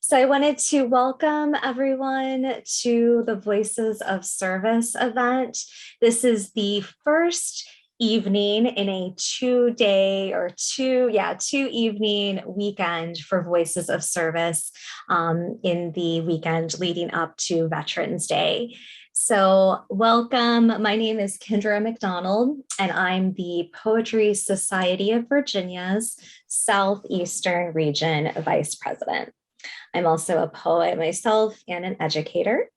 So I wanted to welcome everyone to the Voices of Service event. This is the first evening in a two evening weekend for Voices of Service in the weekend leading up to Veterans Day. So welcome, my name is Kendra McDonald, and I'm the Poetry Society of Virginia's Southeastern Region Vice President. I'm also a poet myself and an educator,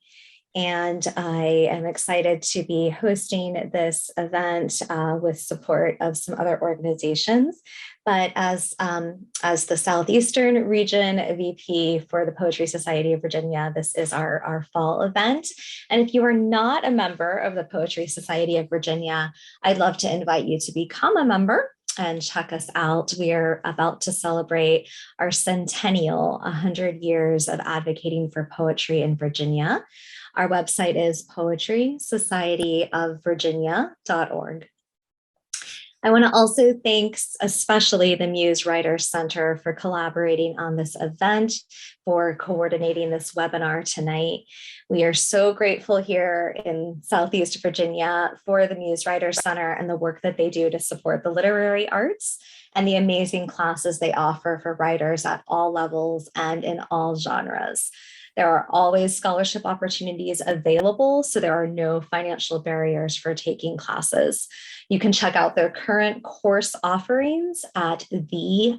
and I am excited to be hosting this event with support of some other organizations. But as the Southeastern Region VP for the Poetry Society of Virginia, this is our fall event. And if you are not a member of the Poetry Society of Virginia, I'd love to invite you to become a member and check us out. We are about to celebrate our centennial, 100 years of advocating for poetry in Virginia. Our website is poetrysocietyofvirginia.org. I want to also thank especially the Muse Writers Center for collaborating on this event, for coordinating this webinar tonight. We are so grateful here in Southeast Virginia for the Muse Writers Center and the work that they do to support the literary arts and the amazing classes they offer for writers at all levels and in all genres. There are always scholarship opportunities available, so there are no financial barriers for taking classes. You can check out their current course offerings at the-muse.org.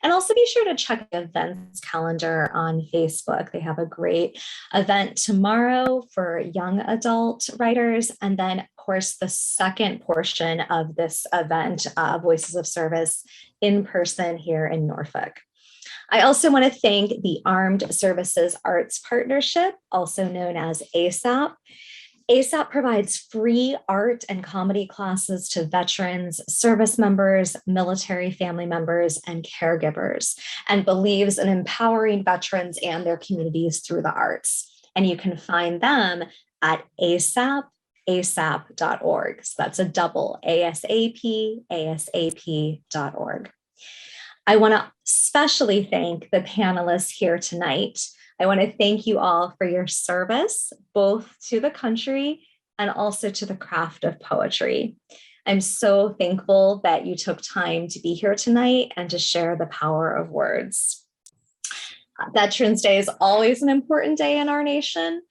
And also be sure to check the events calendar on Facebook. They have a great event tomorrow for young adult writers. And then, of course, the second portion of this event, Voices of Service, in person here in Norfolk. I also want to thank the Armed Services Arts Partnership, also known as ASAP. ASAP provides free art and comedy classes to veterans, service members, military family members, and caregivers, and believes in empowering veterans and their communities through the arts. And you can find them at asap.org. So that's a double, asap.org. I want to especially thank the panelists here tonight. I want to thank you all for your service, both to the country and also to the craft of poetry. I'm so thankful that you took time to be here tonight and to share the power of words. Veterans Day is always an important day in our nation.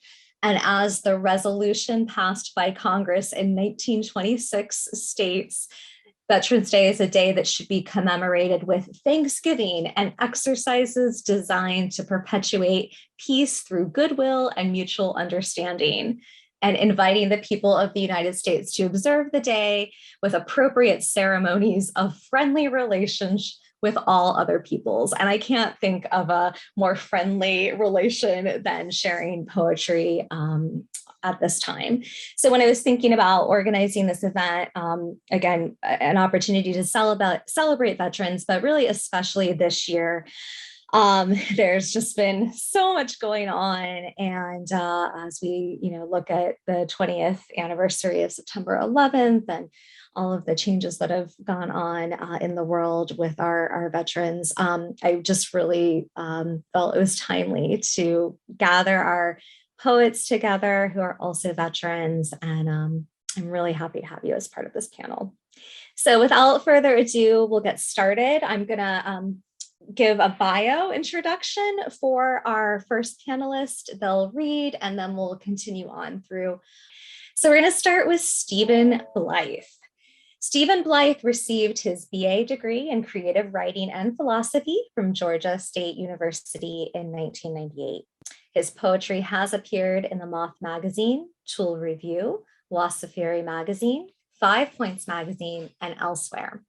And as the resolution passed by Congress in 1926 states, Veterans Day is a day that should be commemorated with thanksgiving and exercises designed to perpetuate peace through goodwill and mutual understanding, and inviting the people of the United States to observe the day with appropriate ceremonies of friendly relations with all other peoples. And I can't think of a more friendly relation than sharing poetry at this time. So when I was thinking about organizing this event, again, an opportunity to celebrate veterans, but really especially this year, there's just been so much going on. And as we look at the 20th anniversary of September 11th and all of the changes that have gone on in the world with our veterans, I just really felt it was timely to gather our poets together who are also veterans. And I'm really happy to have you as part of this panel. So without further ado, we'll get started. I'm gonna give a bio introduction for our first panelist. They'll read, and then we'll continue on through. So we're gonna start with Stephen Blythe. Stephen Blythe received his BA degree in creative writing and philosophy from Georgia State University in 1998. His poetry has appeared in the Moth Magazine, Tool Review, Wassafiri Magazine, 5 Points Magazine, and elsewhere.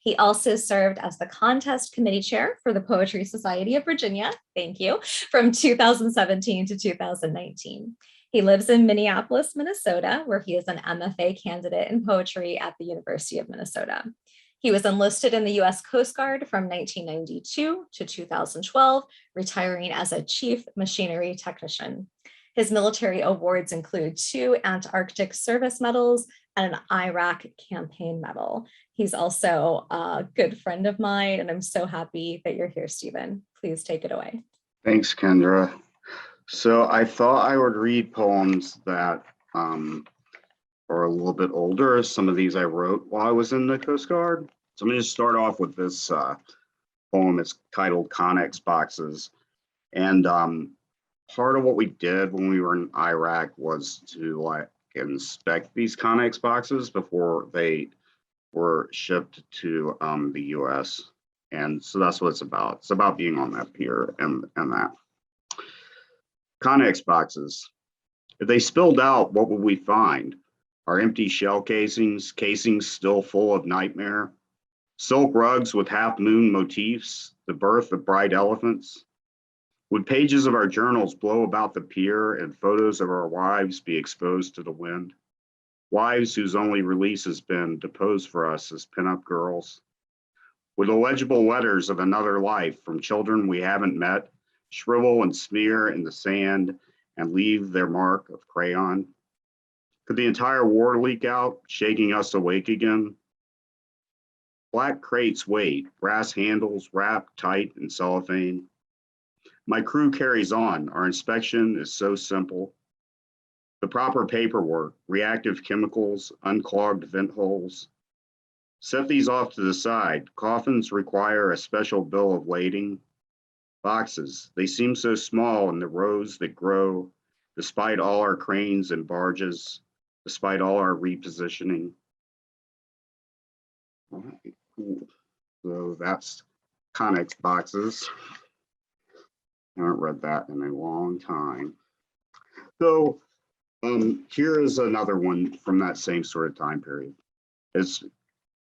He also served as the contest committee chair for the Poetry Society of Virginia, thank you, from 2017 to 2019. He lives in Minneapolis, Minnesota, where he is an MFA candidate in poetry at the University of Minnesota. He was enlisted in the U.S. Coast Guard from 1992 to 2012, retiring as a chief machinery technician. His military awards include 2 Antarctic Service Medals and an Iraq Campaign Medal. He's also a good friend of mine, and I'm so happy that you're here, Stephen. Please take it away. Thanks, Kendra. So I thought I would read poems that are a little bit older. Some of these I wrote while I was in the Coast Guard. So I'm going to start off with this poem. It's titled Connex Boxes. And part of what we did when we were in Iraq was to like inspect these Connex boxes before they were shipped to the US. And so that's what it's about. It's about being on that pier and that. Connex boxes. If they spilled out, what would we find? Our empty shell casings, casings still full of nightmare, silk rugs with half-moon motifs, the birth of bright elephants. Would pages of our journals blow about the pier and photos of our wives be exposed to the wind? Wives whose only release has been to pose for us as pinup girls? Would illegible letters of another life from children we haven't met shrivel and smear in the sand and leave their mark of crayon? Could the entire war leak out, shaking us awake again? Black crates wait, brass handles wrapped tight in cellophane. My crew carries on. Our inspection is so simple. The proper paperwork, reactive chemicals, unclogged vent holes. Set these off to the side. Coffins require a special bill of lading. Boxes, they seem so small in the rows that grow, despite all our cranes and barges, despite all our repositioning. All right, cool. So that's Connex boxes. I haven't read that in a long time. So here is another one from that same sort of time period. It's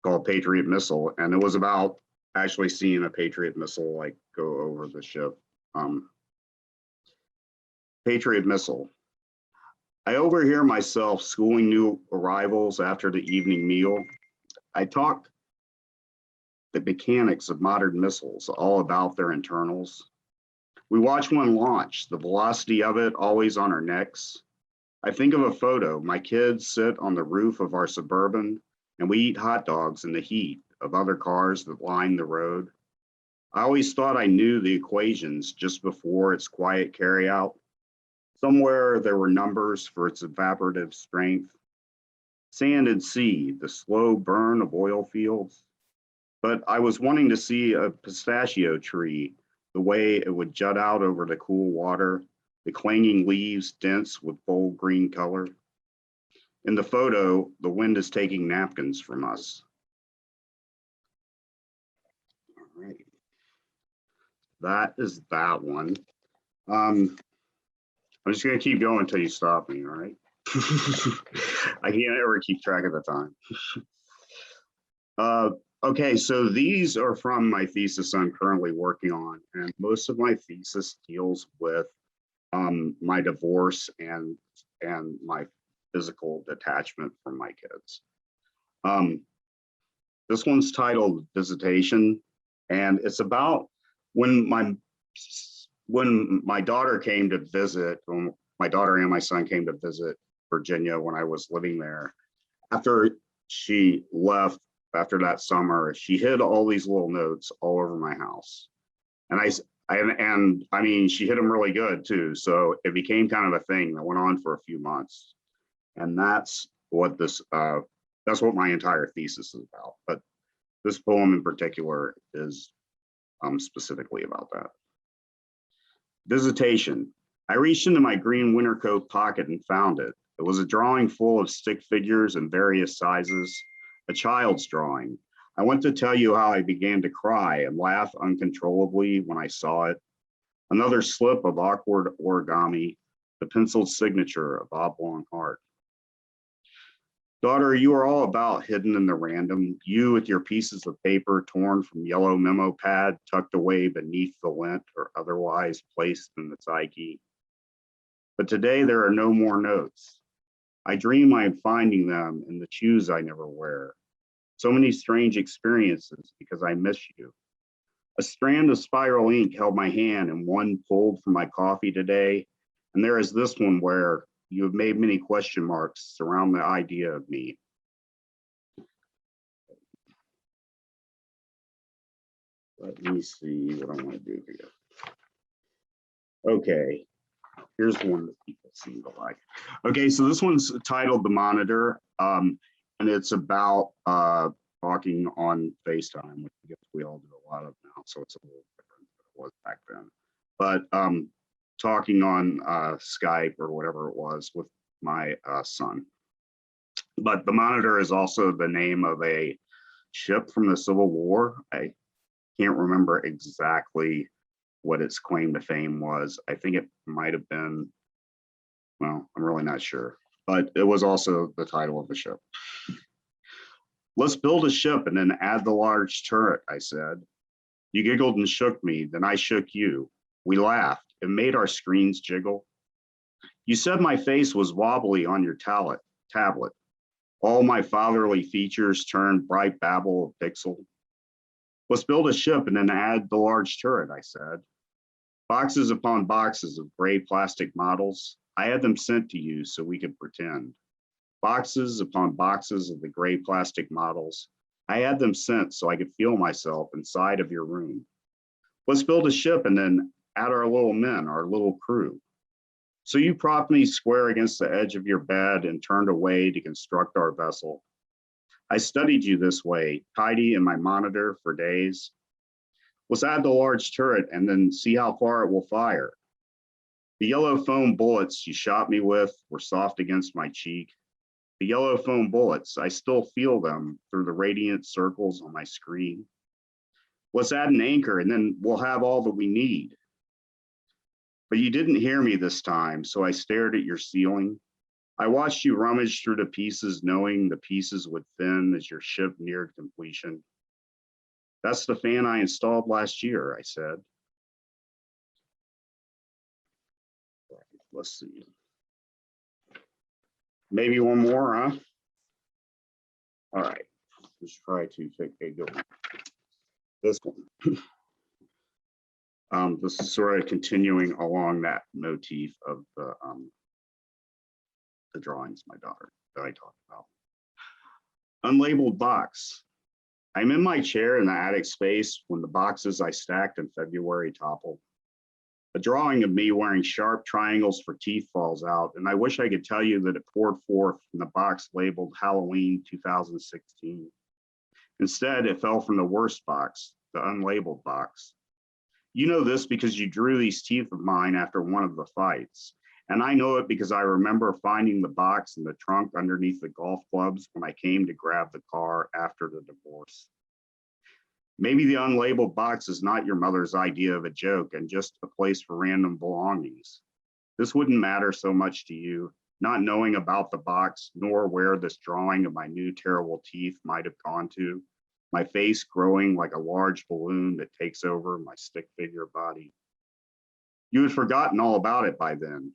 called Patriot Missile, and it was about actually seeing a Patriot missile like go over the ship. Patriot Missile. I overhear myself schooling new arrivals after the evening meal. I talk the mechanics of modern missiles, all about their internals. We watch one launch, the velocity of it always on our necks. I think of a photo. My kids sit on the roof of our Suburban and we eat hot dogs in the heat of other cars that line the road. I always thought I knew the equations just before its quiet carryout. Somewhere there were numbers for its evaporative strength. Sand and sea, the slow burn of oil fields. But I was wanting to see a pistachio tree, the way it would jut out over the cool water, the clanging leaves dense with bold green color. In the photo, the wind is taking napkins from us. All right. That is that one. I'm just gonna keep going until you stop me, all right? I can't ever keep track of the time. Okay, so these are from my thesis I'm currently working on, and most of my thesis deals with my divorce and my physical detachment from my kids. This one's titled Visitation, and it's about when my daughter came to visit, when my daughter and my son came to visit Virginia when I was living there. After she left, after that summer, she hid all these little notes all over my house. And I mean, she hid them really good too. So it became kind of a thing that went on for a few months. And that's what that's what my entire thesis is about. But this poem in particular is specifically about that. Visitation. I reached into my green winter coat pocket and found it. It was a drawing full of stick figures in various sizes, a child's drawing. I went to tell you how I began to cry and laugh uncontrollably when I saw it. Another slip of awkward origami, the penciled signature of oblong heart. Daughter, you are all about hidden in the random, you with your pieces of paper torn from yellow memo pad, tucked away beneath the lint or otherwise placed in the psyche. But today there are no more notes. I dream I am finding them in the shoes I never wear. So many strange experiences because I miss you. A strand of spiral ink held my hand and one pulled from my coffee today, And there is this one where you have made many question marks surround the idea of me. Let me see what I want to do here. Okay, here's one that people seem to like. Okay, so this one's titled The Monitor, and it's about talking on FaceTime, which I guess we all do a lot of now, so it's a little different than it was back then. But talking on Skype or whatever it was with my son. But The Monitor is also the name of a ship from the Civil War. I can't remember exactly what its claim to fame was. I think it might have been, well, I'm really not sure, but it was also the title of the ship. Let's build a ship and then add the large turret, I said. You giggled and shook me, then I shook you. We laughed. It made our screens jiggle. You said my face was wobbly on your tablet. All my fatherly features turned bright babble of pixel. Let's build a ship and then add the large turret, I said. Boxes upon boxes of gray plastic models. I had them sent to you so we could pretend. Boxes upon boxes of the gray plastic models. I had them sent so I could feel myself inside of your room. Let's build a ship and then add our little men, our little crew. So you propped me square against the edge of your bed and turned away to construct our vessel. I studied you this way, tidy in my monitor for days. Let's add the large turret and then see how far it will fire. The yellow foam bullets you shot me with were soft against my cheek. The yellow foam bullets, I still feel them through the radiant circles on my screen. Let's add an anchor and then we'll have all that we need. But you didn't hear me this time, so I stared at your ceiling. I watched you rummage through the pieces, knowing the pieces would thin as your ship neared completion. That's the fan I installed last year, I said. Let's see. Maybe one more, huh? All right, let's try to take a good one. This one. This is sort of continuing along that motif of the drawings my daughter that I talked about. Unlabeled box. I'm in my chair in the attic space when the boxes I stacked in February topple. A drawing of me wearing sharp triangles for teeth falls out, and I wish I could tell you that it poured forth from the box labeled Halloween 2016. Instead, it fell from the worst box, the unlabeled box. You know this because you drew these teeth of mine after one of the fights. And I know it because I remember finding the box in the trunk underneath the golf clubs when I came to grab the car after the divorce. Maybe the unlabeled box is not your mother's idea of a joke and just a place for random belongings. This wouldn't matter so much to you, not knowing about the box, nor where this drawing of my new terrible teeth might have gone to. My face growing like a large balloon that takes over my stick figure body. You had forgotten all about it by then.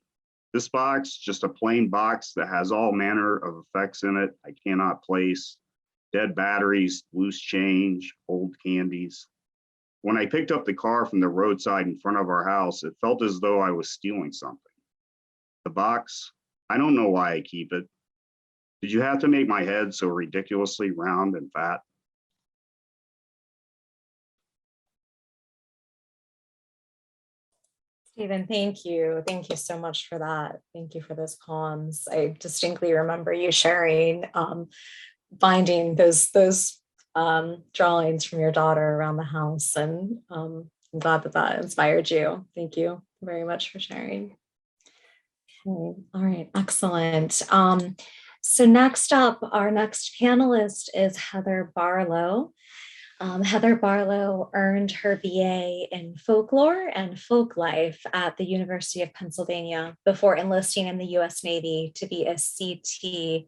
This box, just a plain box that has all manner of effects in it I cannot place. Dead batteries, loose change, old candies. When I picked up the car from the roadside in front of our house, it felt as though I was stealing something. The box, I don't know why I keep it. Did you have to make my head so ridiculously round and fat? Stephen, thank you. Thank you so much for that. Thank you for those poems. I distinctly remember you sharing, finding those drawings from your daughter around the house, and I'm glad that that inspired you. Thank you very much for sharing. Okay. All right, excellent. So next up, our next panelist is Heather Barlow. Heather Barlow earned her BA in folklore and folk life at the University of Pennsylvania before enlisting in the US Navy to be a CTI,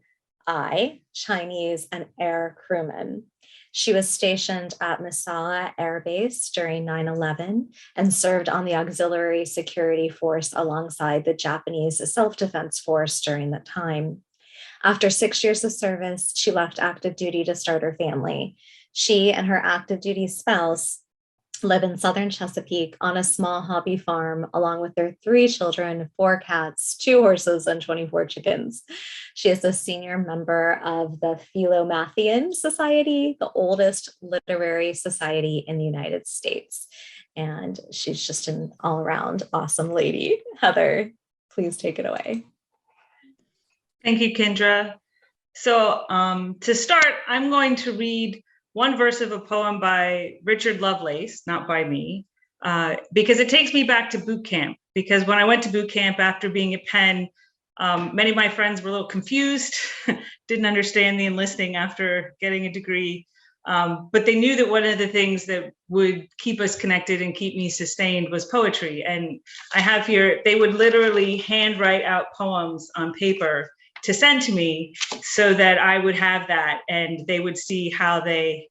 Chinese and air crewman. She was stationed at Misawa Air Base during 9/11 and served on the Auxiliary Security Force alongside the Japanese Self-Defense Force during that time. After 6 years of service, she left active duty to start her family. She and her active duty spouse live in southern Chesapeake on a small hobby farm, along with their 3 children, 4 cats, 2 horses, and 24 chickens. She is a senior member of the Philomathian Society, the oldest literary society in the United States. And she's just an all-around awesome lady. Heather, please take it away. Thank you, Kendra. So to start, I'm going to read one verse of a poem by Richard Lovelace, not by me, because it takes me back to boot camp. Because when I went to boot camp after being at Penn, many of my friends were a little confused, didn't understand the enlisting after getting a degree, but they knew that one of the things that would keep us connected and keep me sustained was poetry. And I have here, they would literally handwrite out poems on paper to send to me so that I would have that and they would see how they,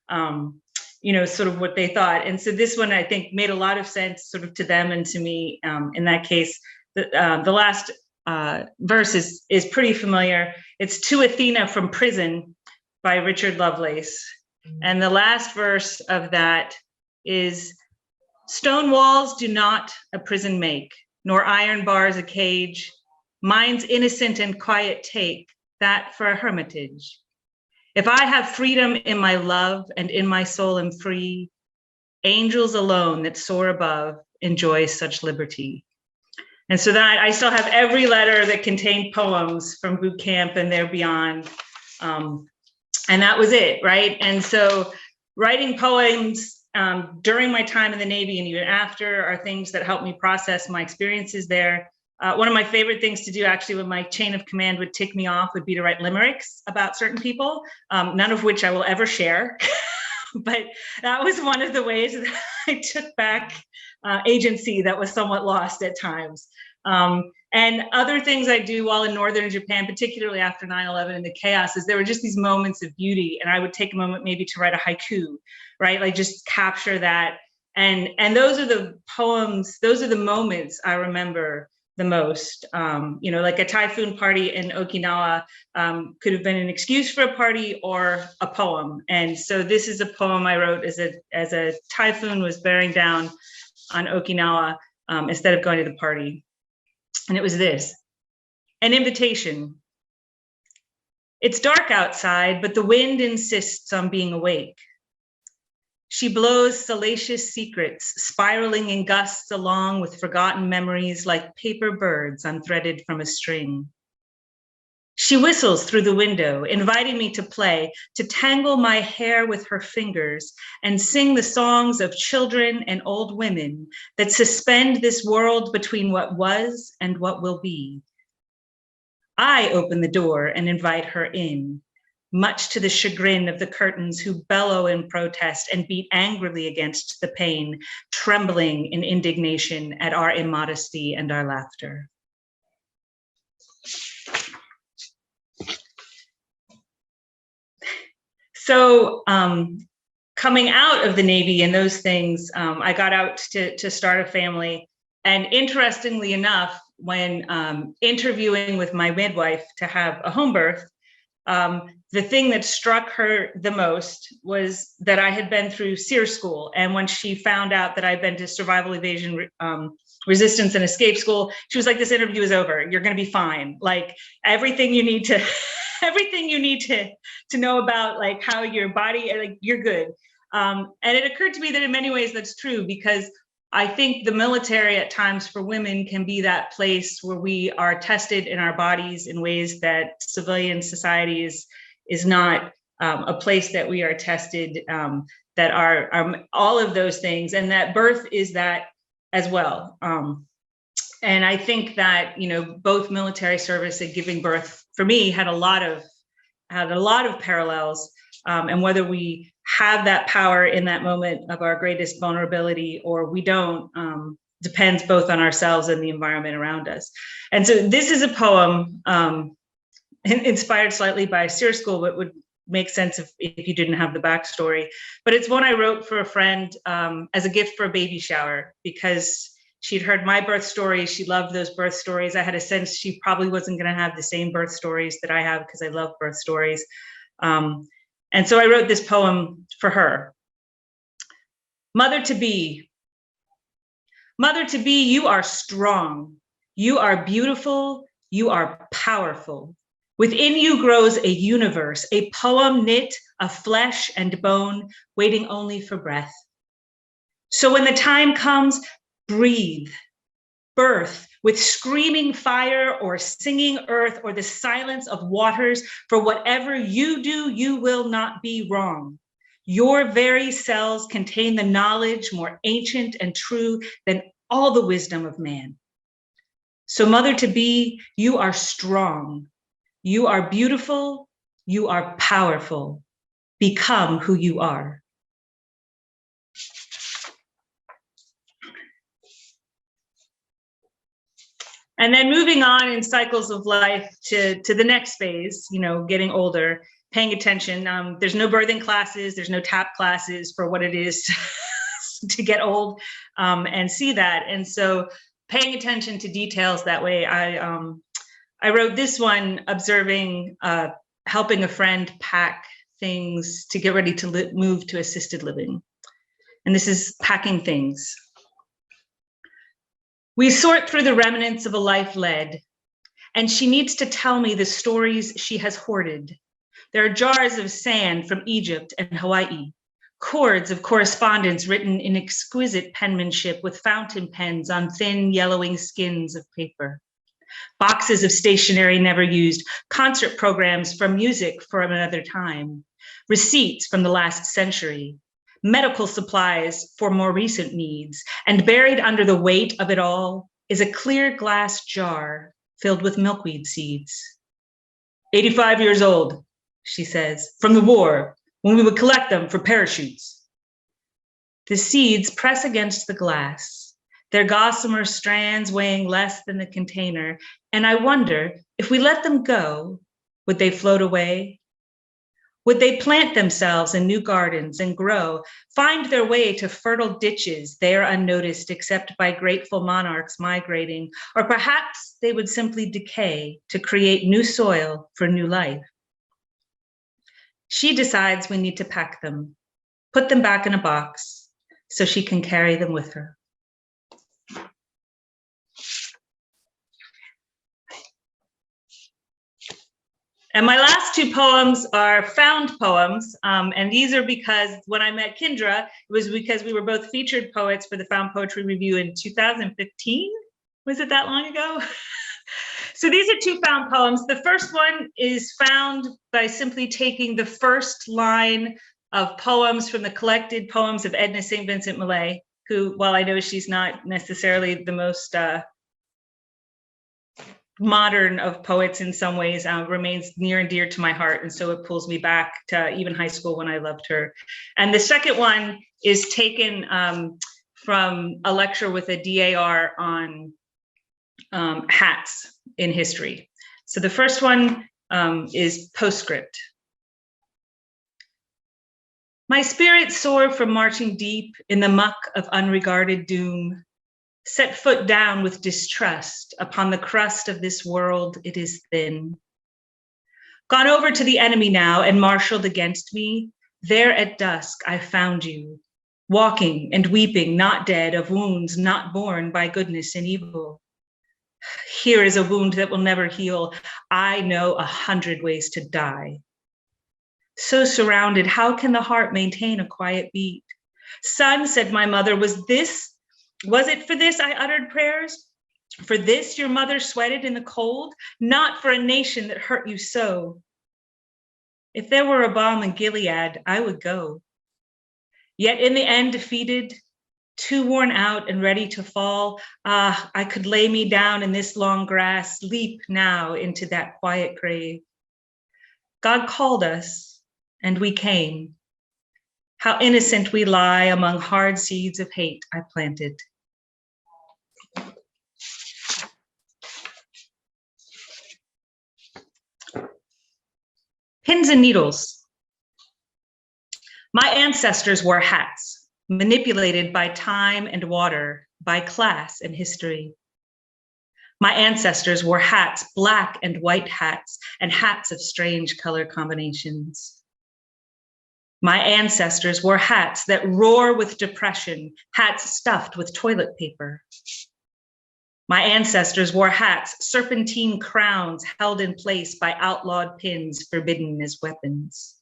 sort of what they thought. And so this one, I think, made a lot of sense sort of to them and to me. In that case, the last verse is pretty familiar. It's To Athena from Prison by Richard Lovelace. And the last verse of that is, stone walls do not a prison make, nor iron bars a cage. Minds innocent and quiet take that for a hermitage. If I have freedom in my love and in my soul am free, angels alone that soar above enjoy such liberty. And so that I still have every letter that contained poems from boot camp and there beyond. And that was it, right? And so writing poems during my time in the Navy and even after are things that help me process my experiences there. One of my favorite things to do, actually, when my chain of command would tick me off, would be to write limericks about certain people, none of which I will ever share. But that was one of the ways that I took back agency that was somewhat lost at times. And other things I do while in northern Japan, particularly after 9/11 and the chaos, is there were just these moments of beauty. And I would take a moment maybe to write a haiku, right? Like just capture that. And those are the poems, those are the moments I remember the most. Like a typhoon party in Okinawa could have been an excuse for a party or a poem. And so this is a poem I wrote as a typhoon was bearing down on Okinawa instead of going to the party. And it was this: an invitation. It's dark outside, but the wind insists on being awake. She blows salacious secrets, spiraling in gusts along with forgotten memories like paper birds unthreaded from a string. She whistles through the window, inviting me to play, to tangle my hair with her fingers and sing the songs of children and old women that suspend this world between what was and what will be. I open the door and invite her in, much to the chagrin of the curtains who bellow in protest and beat angrily against the pane, trembling in indignation at our immodesty and our laughter. So coming out of the Navy and those things, I got out to start a family. And interestingly enough, when interviewing with my midwife to have a home birth, the thing that struck her the most was that I had been through SEER school. And when she found out that I'd been to survival, evasion, resistance and escape school, she was like, this interview is over. You're going to be fine. Like everything you need to know about like how your body, like you're good. And it occurred to me that in many ways that's true, because I think the military at times for women can be that place where we are tested in our bodies in ways that civilian society is not a place that we are tested, that are all of those things, and that birth is that as well. And I think that, both military service and giving birth for me had a lot of parallels, and whether we have that power in that moment of our greatest vulnerability or we don't, depends both on ourselves and the environment around us. And so this is a poem inspired slightly by SEER school, but would make sense if you didn't have the backstory. But it's one I wrote for a friend as a gift for a baby shower, because she'd heard my birth stories. She loved those birth stories. I had a sense she probably wasn't going to have the same birth stories that I have, because I love birth stories. And so I wrote this poem for her. Mother to be. Mother to be, you are strong. You are beautiful. You are powerful. Within you grows a universe, a poem knit of flesh and bone, waiting only for breath. So when the time comes, breathe, birth with screaming fire or singing earth or the silence of waters. For whatever you do, you will not be wrong. Your very cells contain the knowledge more ancient and true than all the wisdom of man. So mother to be, you are strong. You are beautiful. You are powerful. Become who you are. And then moving on in cycles of life to the next phase, getting older, paying attention. There's no birthing classes, there's no tap classes for what it is to get old and see that. And so paying attention to details that way. I wrote this one observing, helping a friend pack things to get ready to move to assisted living. And this is packing things. We sort through the remnants of a life led, and she needs to tell me the stories she has hoarded. There are jars of sand from Egypt and Hawaii, cords of correspondence written in exquisite penmanship with fountain pens on thin yellowing skins of paper, boxes of stationery never used, concert programs from music from another time, receipts from the last century, medical supplies for more recent needs, and buried under the weight of it all is a clear glass jar filled with milkweed seeds. 85 years old, she says, from the war, when we would collect them for parachutes. The seeds press against the glass, their gossamer strands weighing less than the container, and I wonder if we let them go, would they float away? Would they plant themselves in new gardens and grow, find their way to fertile ditches there unnoticed except by grateful monarchs migrating, or perhaps they would simply decay to create new soil for new life? She decides we need to pack them, put them back in a box so she can carry them with her. And my last two poems are found poems, and these are because when I met Kendra, it was because we were both featured poets for the Found Poetry Review in 2015. Was it that long ago? So these are two found poems. The first one is found by simply taking the first line of poems from the collected poems of Edna St. Vincent Millay, who, while I know she's not necessarily the most modern of poets in some ways, remains near and dear to my heart. And so it pulls me back to even high school when I loved her. And the second one is taken from a lecture with a DAR on hats in history. So the first one is postscript. My spirit soared from marching deep in the muck of unregarded doom, set foot down with distrust upon the crust of this world, it is thin. Gone over to the enemy now and marshaled against me, there at dusk I found you, walking and weeping, not dead, of wounds not borne by goodness and evil. Here is a wound that will never heal. I know 100 ways to die. So surrounded, how can the heart maintain a quiet beat? Son, said my mother, was it for this I uttered prayers? For this your mother sweated in the cold? Not for a nation that hurt you so. If there were a balm in Gilead, I would go. Yet in the end defeated, too worn out and ready to fall, I could lay me down in this long grass, leap now into that quiet grave. God called us, and we came. How innocent we lie among hard seeds of hate I planted. Pins and needles. My ancestors wore hats, manipulated by time and water, by class and history. My ancestors wore hats, black and white hats, and hats of strange color combinations. My ancestors wore hats that roar with depression, hats stuffed with toilet paper. My ancestors wore hats, serpentine crowns held in place by outlawed pins forbidden as weapons.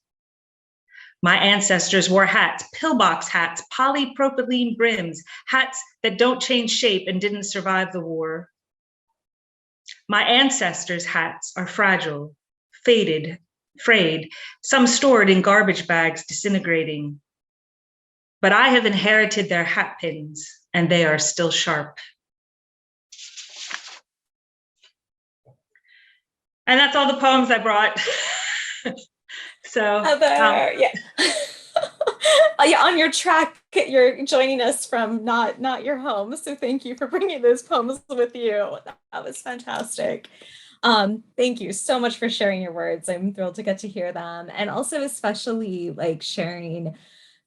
My ancestors wore hats, pillbox hats, polypropylene brims, hats that don't change shape and didn't survive the war. My ancestors' hats are fragile, faded, frayed, some stored in garbage bags disintegrating. But I have inherited their hat pins, and they are still sharp. And that's all the poems I brought. So, Heather, yeah. Yeah, on your track, you're joining us from not your home. So thank you for bringing those poems with you. That was fantastic. Thank you so much for sharing your words. I'm thrilled to get to hear them, and also especially like sharing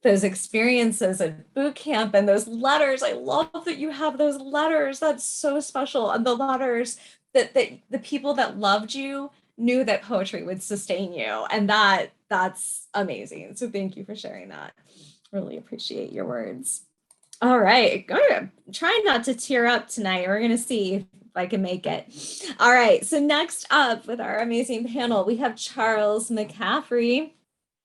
those experiences at boot camp and those letters. I love that you have those letters. That's so special. And the letters that the people that loved you knew that poetry would sustain you, and that's amazing. So thank you for sharing that. Really appreciate your words. All right, try not to tear up tonight. We're gonna see if I can make it. All right, so next up with our amazing panel, we have Charles McCaffrey.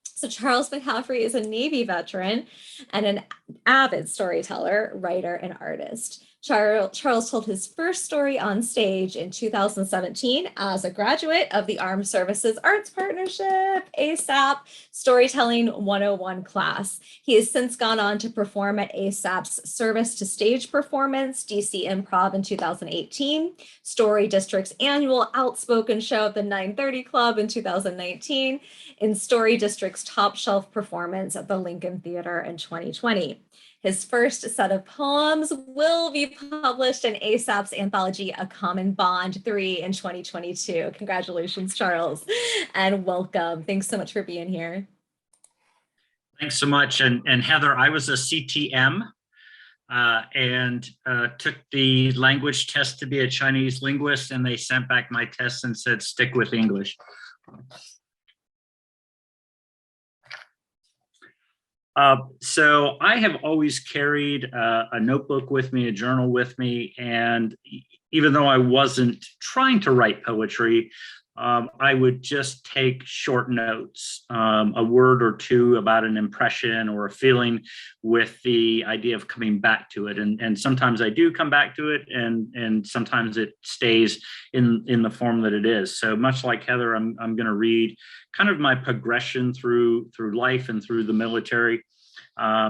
So Charles McCaffrey is a Navy veteran and an avid storyteller, writer, and artist. Charles told his first story on stage in 2017 as a graduate of the Armed Services Arts Partnership, ASAP, Storytelling 101 class. He has since gone on to perform at ASAP's Service to Stage performance, DC Improv in 2018, Story District's annual Outspoken show at the 930 Club in 2019, in Story District's Top Shelf performance at the Lincoln Theater in 2020. His first set of poems will be published in ASAP's anthology, A Common Bond 3 in 2022. Congratulations, Charles, and welcome. Thanks so much for being here. Thanks so much. And Heather, I was a CTM and took the language test to be a Chinese linguist, and they sent back my test and said, stick with English. So I have always carried a notebook with me, a journal with me, and even though I wasn't trying to write poetry, I would just take short notes, a word or two about an impression or a feeling, with the idea of coming back to it. And sometimes I do come back to it, and sometimes it stays in the form that it is. So much like Heather, I'm going to read kind of my progression through life and through the military.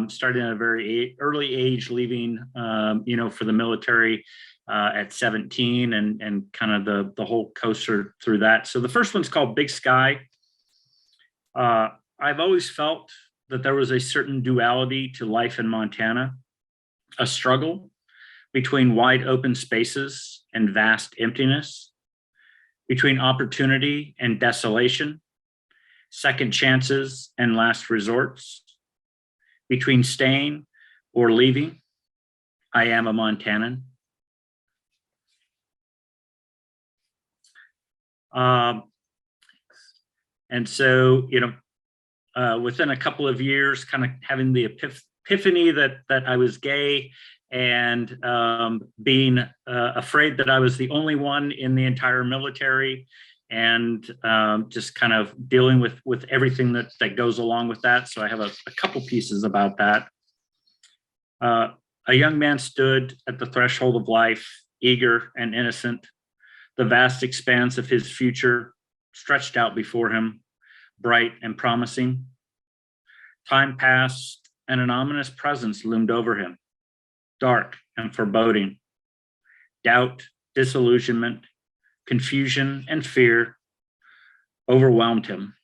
Starting at a very early age, leaving, for the military at 17, and kind of the whole coaster through that. So the first one's called Big Sky. I've always felt that there was a certain duality to life in Montana, a struggle between wide open spaces and vast emptiness, between opportunity and desolation, second chances and last resorts, between staying or leaving. I am a Montanan. And so, within a couple of years, kind of having the epiphany that I was gay, and being afraid that I was the only one in the entire military, and just kind of dealing with everything that goes along with that. So I have a couple pieces about that. A young man stood at the threshold of life, eager and innocent. The vast expanse of his future stretched out before him, bright and promising. Time passed, and an ominous presence loomed over him, dark and foreboding. Doubt, disillusionment, confusion, and fear overwhelmed him.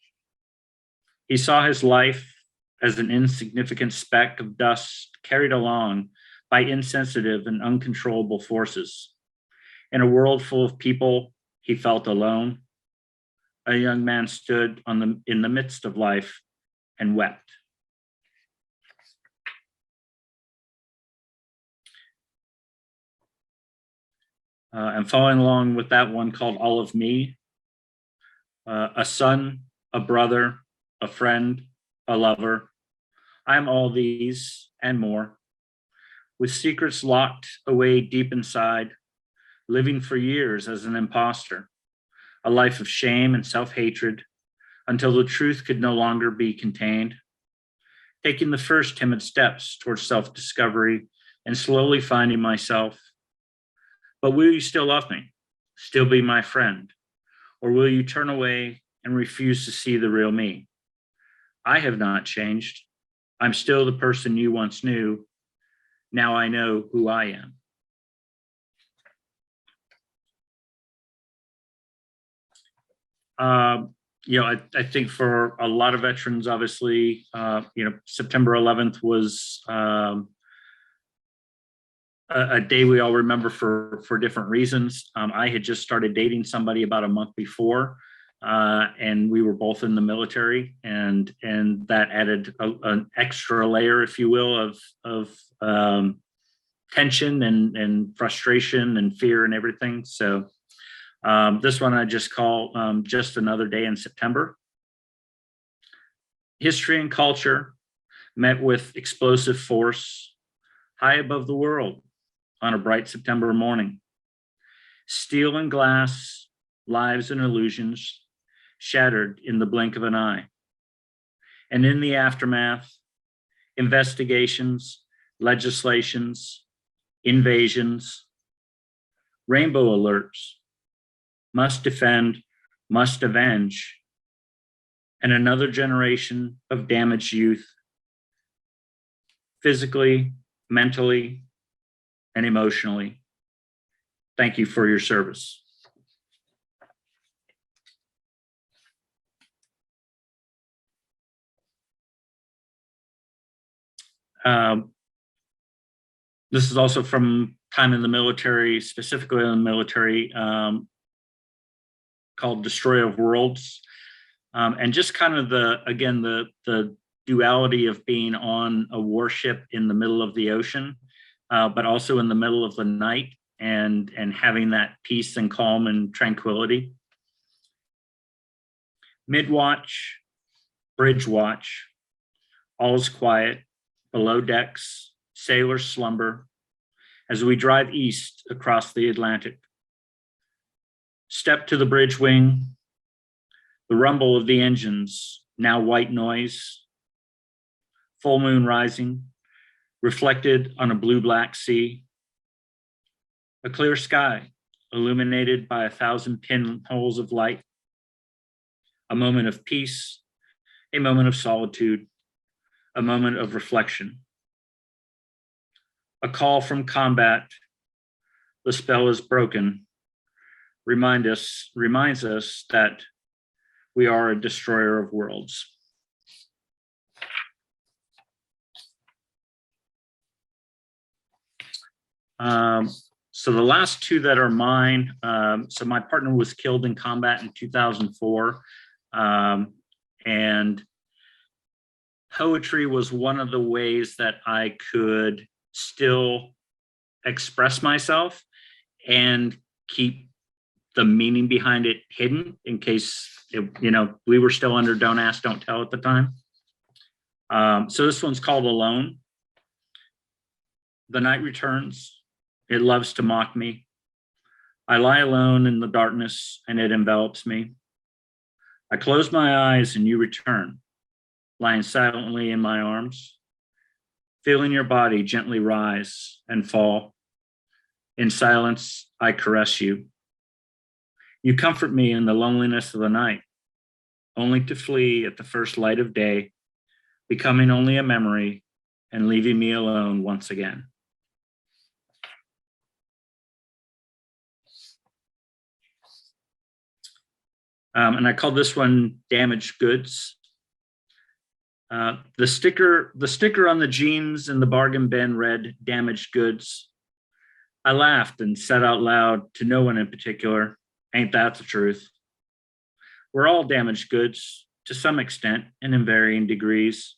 He saw his life as an insignificant speck of dust carried along by insensitive and uncontrollable forces. In a world full of people, he felt alone. A young man stood in the midst of life and wept. And following along with that one called All of Me, a son, a brother, a friend, a lover. I'm all these and more, with secrets locked away deep inside, living for years as an imposter, a life of shame and self-hatred until the truth could no longer be contained, taking the first timid steps towards self-discovery and slowly finding myself. But will you still love me, still be my friend, or will you turn away and refuse to see the real me? I have not changed. I'm still the person you once knew. Now I know who I am. I think for a lot of veterans, obviously, September 11th was a day we all remember for different reasons. I had just started dating somebody about a month before, and we were both in the military, and that added an extra layer, if you will, of tension and frustration and fear and everything. So this one I just call Just Another Day in September. History and culture met with explosive force high above the world on a bright September morning. Steel and glass, lives and illusions shattered in the blink of an eye. And in the aftermath, investigations, legislations, invasions, rainbow alerts, must defend, must avenge, and another generation of damaged youth, physically, mentally, and emotionally. Thank you for your service. This is also from time in the military, specifically in the military, called Destroyer of Worlds. And just kind of the duality of being on a warship in the middle of the ocean, but also in the middle of the night, and having that peace and calm and tranquility. Mid-watch, bridge watch, all's quiet, below decks, sailors slumber, as we drive east across the Atlantic. Step to the bridge wing, the rumble of the engines, now white noise, full moon rising, reflected on a blue-black sea, a clear sky illuminated by 1,000 pinholes of light, a moment of peace, a moment of solitude, a moment of reflection. A call from combat, the spell is broken, reminds us that we are a destroyer of worlds. So the last two that are mine, so my partner was killed in combat in 2004, and poetry was one of the ways that I could still express myself and keep the meaning behind it hidden, in case we were still under don't ask, don't tell at the time. So this one's called Alone. The night returns. It loves to mock me. I lie alone in the darkness and it envelops me. I close my eyes and you return, lying silently in my arms, feeling your body gently rise and fall. In silence, I caress you. You comfort me in the loneliness of the night, only to flee at the first light of day, becoming only a memory and leaving me alone once again. And I call this one Damaged Goods. The sticker on the jeans in the bargain bin read Damaged Goods. I laughed and said out loud to no one in particular, ain't that the truth? We're all damaged goods to some extent and in varying degrees.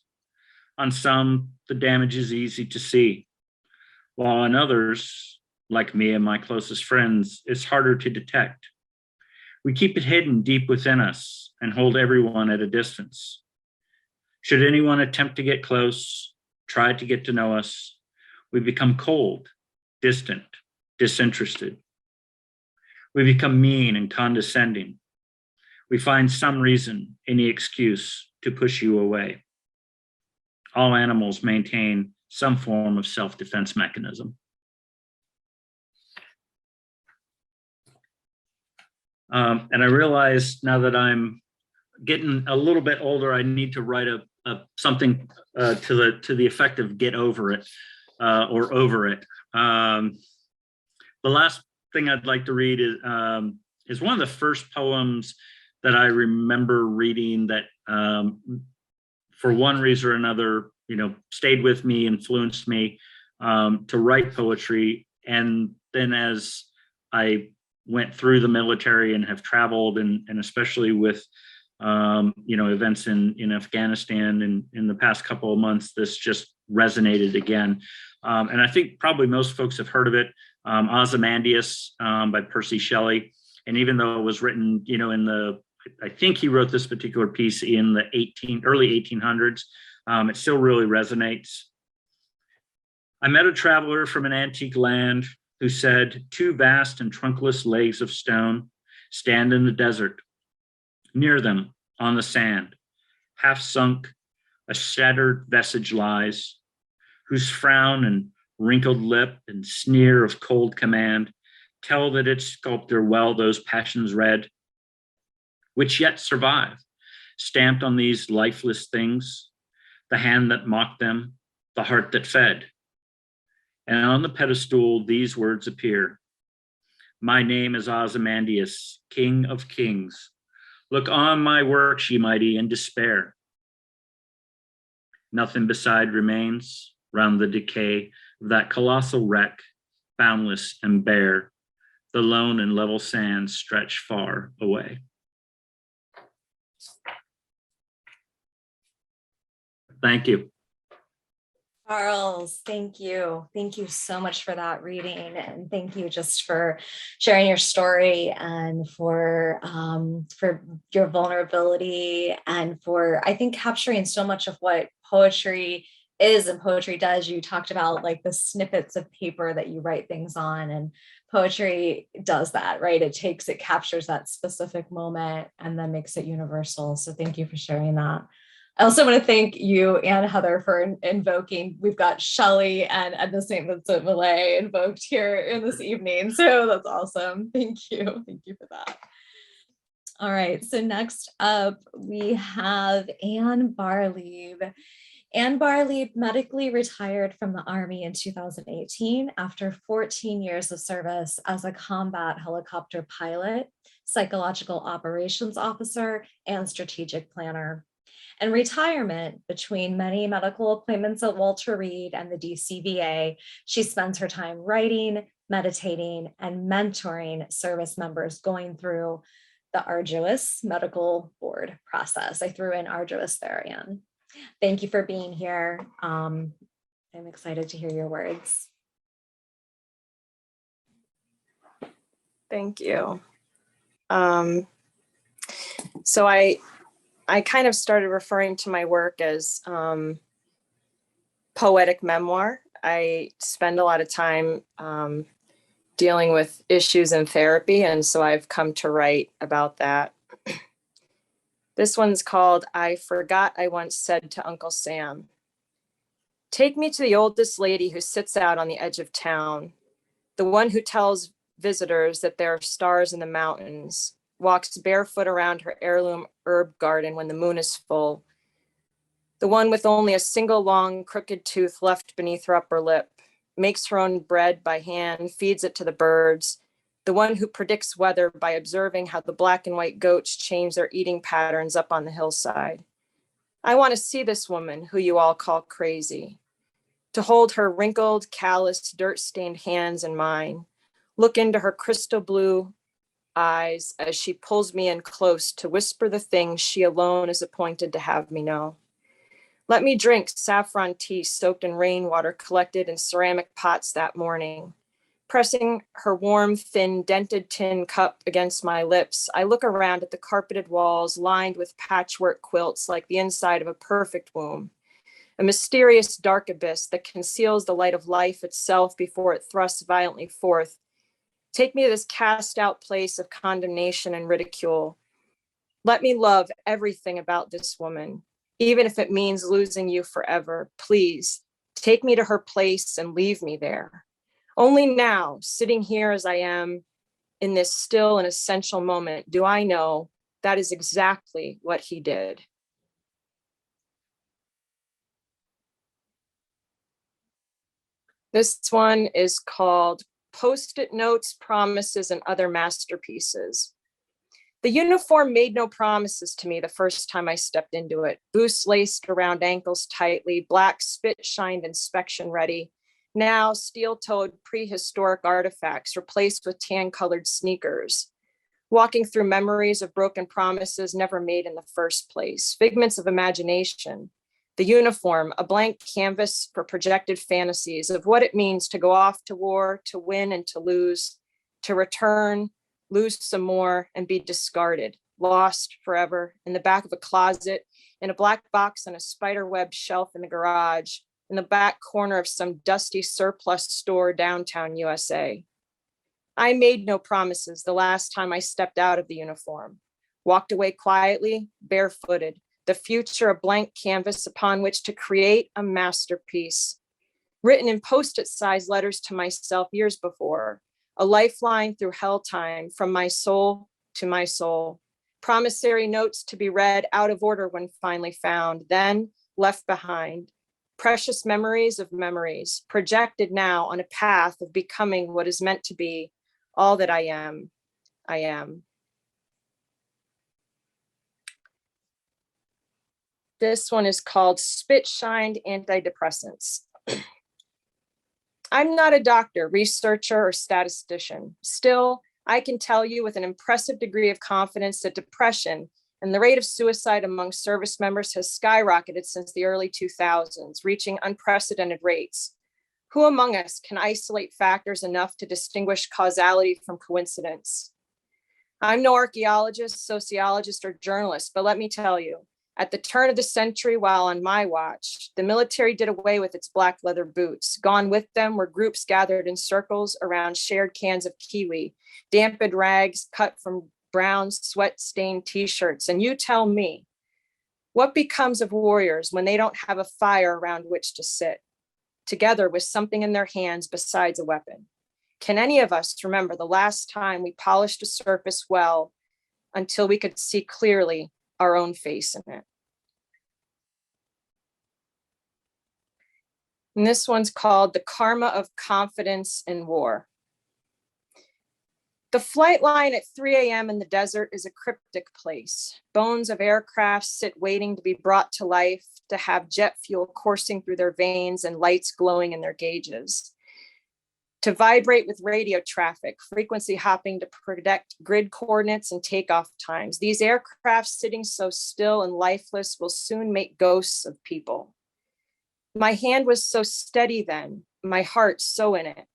On some, the damage is easy to see, while on others, like me and my closest friends, it's harder to detect. We keep it hidden deep within us and hold everyone at a distance, Should anyone attempt to get close, try to get to know us, we become cold, distant, disinterested. We become mean and condescending. We find some reason, any excuse to push you away. All animals maintain some form of self-defense mechanism. And I realize now that I'm getting a little bit older, I need to write something to the effect of "get over it" or "over it." The last thing I'd like to read is one of the first poems that I remember reading that, for one reason or another, stayed with me, influenced me to write poetry. And then as I went through the military and have traveled, and especially with events in Afghanistan in the past couple of months, this just resonated again. And I think probably most folks have heard of it, Ozymandias by Percy Shelley. And even though it was written, I think he wrote this particular piece in the early 1800s, it still really resonates. I met a traveler from an antique land who said, 2 vast and trunkless legs of stone stand in the desert. Near them, on the sand, half sunk, a shattered vestige lies, whose frown and wrinkled lip and sneer of cold command tell that its sculptor well those passions read, which yet survive, stamped on these lifeless things, the hand that mocked them, the heart that fed. And on the pedestal, these words appear. My name is Ozymandias, King of Kings. Look on my works, ye mighty, in despair. Nothing beside remains round the decay of that colossal wreck, boundless and bare. The lone and level sands stretch far away. Thank you. Charles, thank you. Thank you so much for that reading. And thank you just for sharing your story and for your vulnerability and for, I think, capturing so much of what poetry is and poetry does. You talked about like the snippets of paper that you write things on, and poetry does that, right? It captures that specific moment and then makes it universal. So thank you for sharing that. I also want to thank you and Heather for invoking. We've got Shelley and Edna St. Vincent Millay invoked here in this evening. So that's awesome. Thank you. Thank you for that. All right. So next up, we have Anne Barlieb. Anne Barlieb medically retired from the Army in 2018 after 14 years of service as a combat helicopter pilot, psychological operations officer, and strategic planner. In retirement, between many medical appointments at Walter Reed and the DCVA, she spends her time writing, meditating, and mentoring service members going through the arduous medical board process. I threw in arduous there, Anne. Thank you for being here. I'm excited to hear your words. Thank you. So I kind of started referring to my work as poetic memoir. I spend a lot of time dealing with issues in therapy, and so I've come to write about that. This one's called I Forgot I Once Said to Uncle Sam. Take me to the oldest lady who sits out on the edge of town, the one who tells visitors that there are stars in the mountains, walks barefoot around her heirloom herb garden when the moon is full, the one with only a single long crooked tooth left beneath her upper lip, makes her own bread by hand, feeds it to the birds, the one who predicts weather by observing how the black and white goats change their eating patterns up on the hillside. I want to see this woman who you all call crazy, to hold her wrinkled, calloused, dirt-stained hands in mine, look into her crystal blue eyes as she pulls me in close to whisper the things she alone is appointed to have me know. Let me drink saffron tea soaked in rainwater collected in ceramic pots that morning. Pressing her warm, thin, dented tin cup against my lips, I look around at the carpeted walls lined with patchwork quilts like the inside of a perfect womb, a mysterious dark abyss that conceals the light of life itself before it thrusts violently forth. Take me to this cast out place of condemnation and ridicule. Let me love everything about this woman, even if it means losing you forever. Please take me to her place and leave me there. Only now, sitting here as I am in this still and essential moment, do I know that is exactly what he did. This one is called Post-it Notes, Promises, and Other Masterpieces. The uniform made no promises to me the first time I stepped into it. Boots laced around ankles tightly, black spit-shined inspection ready. Now steel-toed prehistoric artifacts replaced with tan-colored sneakers. Walking through memories of broken promises never made in the first place. Figments of imagination. The uniform, a blank canvas for projected fantasies of what it means to go off to war, to win and to lose, to return, lose some more, and be discarded, lost forever, in the back of a closet, in a black box on a spiderweb shelf in the garage, in the back corner of some dusty surplus store downtown USA. I made no promises the last time I stepped out of the uniform, walked away quietly, barefooted, the future a blank canvas upon which to create a masterpiece, written in post-it sized letters to myself years before, a lifeline through hell time from my soul to my soul, promissory notes to be read out of order when finally found, then left behind, precious memories of memories, projected now on a path of becoming what is meant to be, all that I am, I am. This one is called Spit-Shined Antidepressants. I'm not a doctor, researcher, or statistician. Still, I can tell you with an impressive degree of confidence that depression and the rate of suicide among service members has skyrocketed since the early 2000s, reaching unprecedented rates. Who among us can isolate factors enough to distinguish causality from coincidence? I'm no archaeologist, sociologist, or journalist, but let me tell you, at the turn of the century, while on my watch, the military did away with its black leather boots. Gone with them were groups gathered in circles around shared cans of kiwi, dampened rags cut from brown sweat-stained t-shirts. And you tell me, what becomes of warriors when they don't have a fire around which to sit, together with something in their hands besides a weapon? Can any of us remember the last time we polished a surface well until we could see clearly our own face in it? And this one's called The Karma of Confidence in War. The flight line at 3 a.m. in the desert is a cryptic place. Bones of aircraft sit waiting to be brought to life, to have jet fuel coursing through their veins and lights glowing in their gauges, to vibrate with radio traffic, frequency hopping to predict grid coordinates and takeoff times. These aircraft sitting so still and lifeless will soon make ghosts of people. My hand was so steady then, my heart so in it.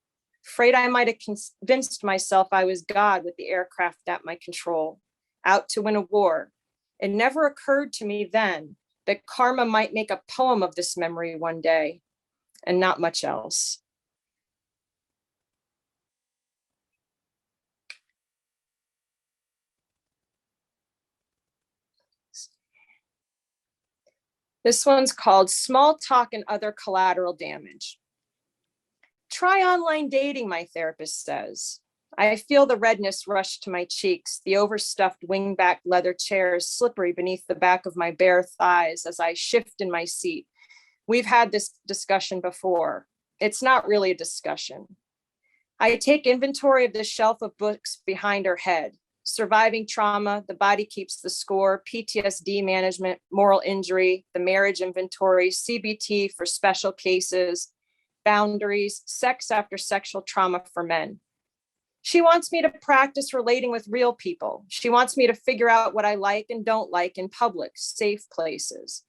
Afraid I might have convinced myself I was God with the aircraft at my control, out to win a war. It never occurred to me then that karma might make a poem of this memory one day, and not much else. This one's called Small Talk and Other Collateral Damage. Try online dating, my therapist says. I feel the redness rush to my cheeks, the overstuffed wingback leather chairs slippery beneath the back of my bare thighs as I shift in my seat. We've had this discussion before. It's not really a discussion. I take inventory of the shelf of books behind her head. Surviving trauma, The Body Keeps the Score, PTSD management, moral injury, the marriage inventory, CBT for special cases, boundaries, sex after sexual trauma for men. She wants me to practice relating with real people. She wants me to figure out what I like and don't like in public, safe places.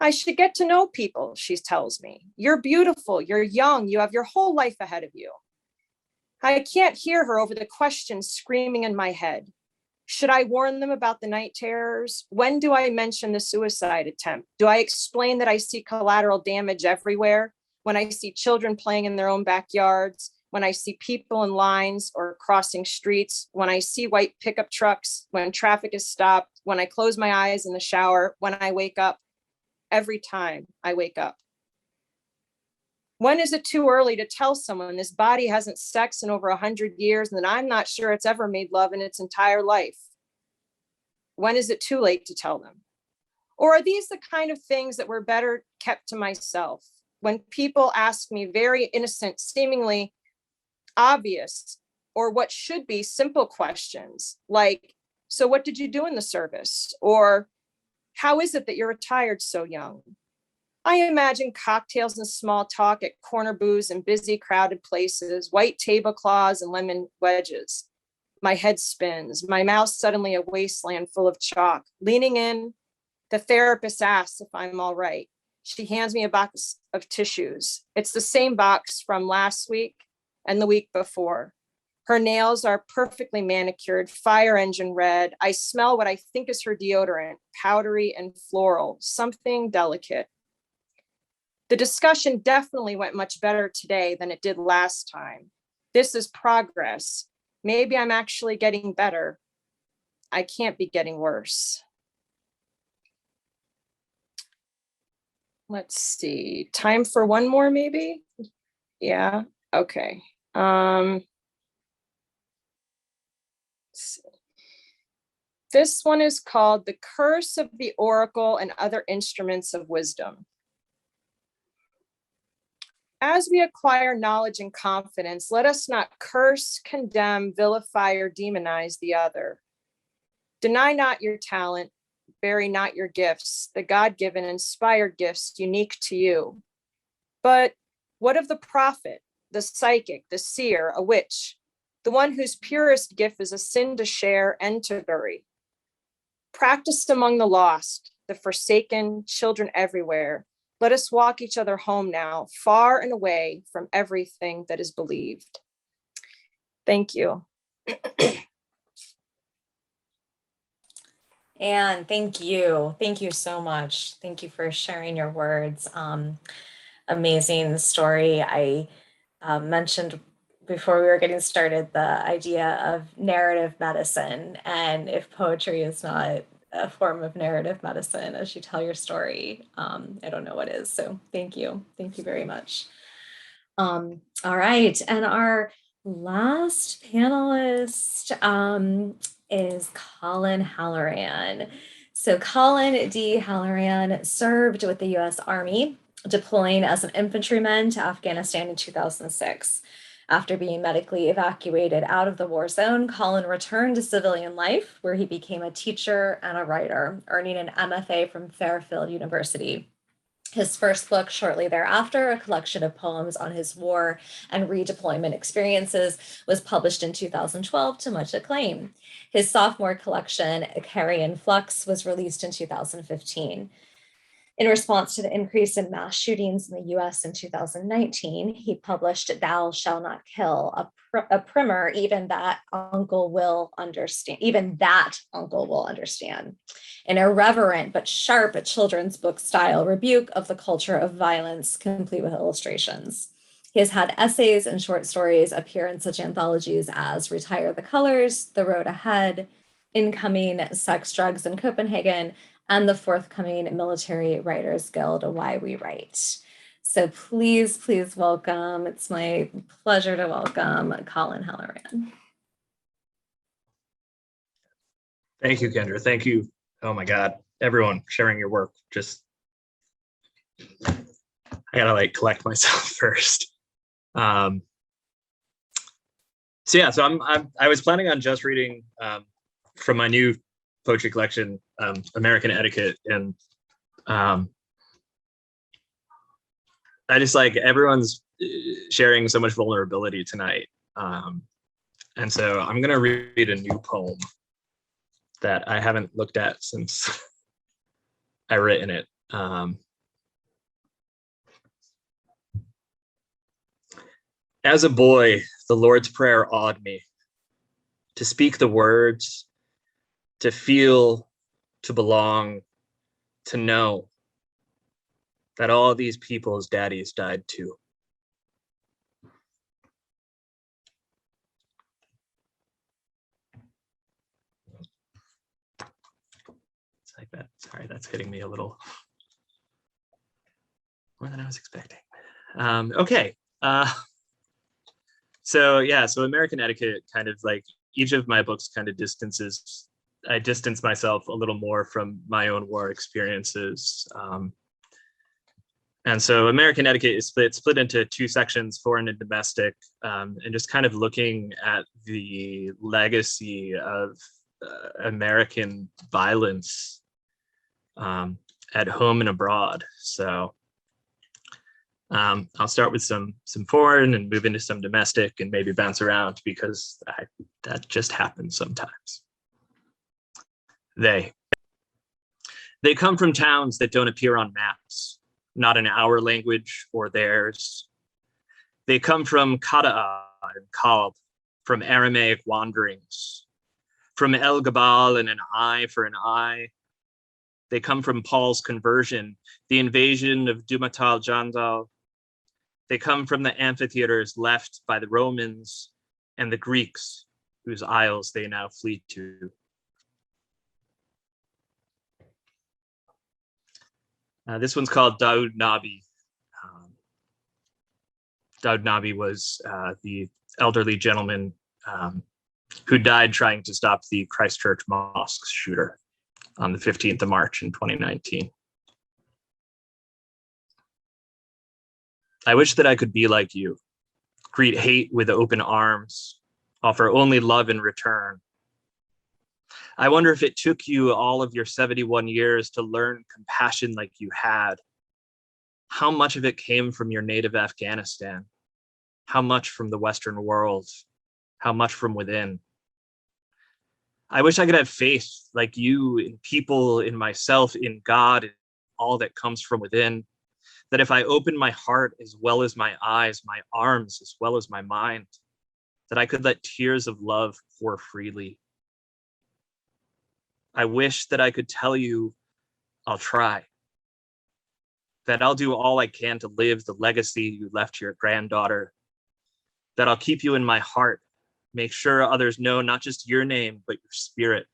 I should get to know people, she tells me. You're beautiful, you're young, you have your whole life ahead of you. I can't hear her over the questions screaming in my head. Should I warn them about the night terrors? When do I mention the suicide attempt? Do I explain that I see collateral damage everywhere? When I see children playing in their own backyards, when I see people in lines or crossing streets, when I see white pickup trucks, when traffic is stopped, when I close my eyes in the shower, when I wake up, every time I wake up. When is it too early to tell someone this body hasn't sexed in over 100 years and that I'm not sure it's ever made love in its entire life? When is it too late to tell them? Or are these the kind of things that were better kept to myself? When people ask me very innocent, seemingly obvious, or what should be simple questions like, so what did you do in the service? Or how is it that you're retired so young? I imagine cocktails and small talk at corner booths and busy crowded places, white tablecloths and lemon wedges. My head spins, my mouth suddenly a wasteland full of chalk. Leaning in, the therapist asks if I'm all right. She hands me a box of tissues. It's the same box from last week and the week before. Her nails are perfectly manicured, fire engine red. I smell what I think is her deodorant, powdery and floral, something delicate. The discussion definitely went much better today than it did last time. This is progress. Maybe I'm actually getting better. I can't be getting worse. Let's see, time for one more maybe? Yeah, okay. This one is called The Curse of the Oracle and Other Instruments of Wisdom. As we acquire knowledge and confidence, let us not curse, condemn, vilify, or demonize the other. Deny not your talent, bury not your gifts, the God-given inspired gifts unique to you. But what of the prophet, the psychic, the seer, a witch, the one whose purest gift is a sin to share and to bury? Practiced among the lost, the forsaken, children everywhere. Let us walk each other home now, far and away from everything that is believed. Thank you. And thank you. Thank you so much. Thank you for sharing your words. Amazing story. I mentioned before we were getting started the idea of narrative medicine, and if poetry is not a form of narrative medicine as you tell your story, I don't know what is. So thank you very much. All right, and our last panelist is Colin Halloran. So Colin D. Halloran served with the US Army, deploying as an infantryman to Afghanistan in 2006. After being medically evacuated out of the war zone, Colin returned to civilian life, where he became a teacher and a writer, earning an MFA from Fairfield University. His first book shortly thereafter, a collection of poems on his war and redeployment experiences, was published in 2012 to much acclaim. His sophomore collection, Icarian Flux, was released in 2015. In response to the increase in mass shootings in the US in 2019, he published Thou Shall Not Kill, a primer even that uncle will understand. An irreverent but sharp children's book style rebuke of the culture of violence, complete with illustrations. He has had essays and short stories appear in such anthologies as Retire the Colors, The Road Ahead, Incoming, Sex, Drugs in Copenhagen, and the forthcoming Military Writers Guild, Why We Write. So please welcome, it's my pleasure to welcome Colin Halloran. Thank you, Kendra. Thank you. Oh my God, everyone sharing your work. Just, I gotta like collect myself first. So I was planning on just reading from my new poetry collection, American Etiquette, and I just like everyone's sharing so much vulnerability tonight, and so I'm gonna read a new poem that I haven't looked at since I written it. As a boy, the Lord's Prayer awed me. To speak the words, to feel, to belong, to know that all these people's daddies died too. It's like that. Sorry, that's hitting me a little more than I was expecting. Okay. So American Etiquette kind of like each of my books kind of I distance myself a little more from my own war experiences. And so American Etiquette is split into two sections, foreign and domestic, and just kind of looking at the legacy of American violence at home and abroad. So I'll start with some foreign and move into some domestic and maybe bounce around because that just happens sometimes. They come from towns that don't appear on maps, not in our language or theirs. They come from Kada'a and Kalb, from Aramaic wanderings, from El Gabal and an eye for an eye. They come from Paul's conversion, the invasion of Dumatal Jandal. They come from the amphitheaters left by the Romans and the Greeks, whose isles they now flee to. This one's called Daoud Nabi. Daoud Nabi was the elderly gentleman who died trying to stop the Christchurch mosque shooter on the 15th of March in 2019. I wish that I could be like you, greet hate with open arms, offer only love in return. I wonder if it took you all of your 71 years to learn compassion like you had. How much of it came from your native Afghanistan? How much from the Western world? How much from within? I wish I could have faith like you in people, in myself, in God, in all that comes from within. That if I open my heart as well as my eyes, my arms as well as my mind, that I could let tears of love pour freely. I wish that I could tell you I'll try, that I'll do all I can to live the legacy you left your granddaughter, that I'll keep you in my heart, make sure others know not just your name, but your spirit.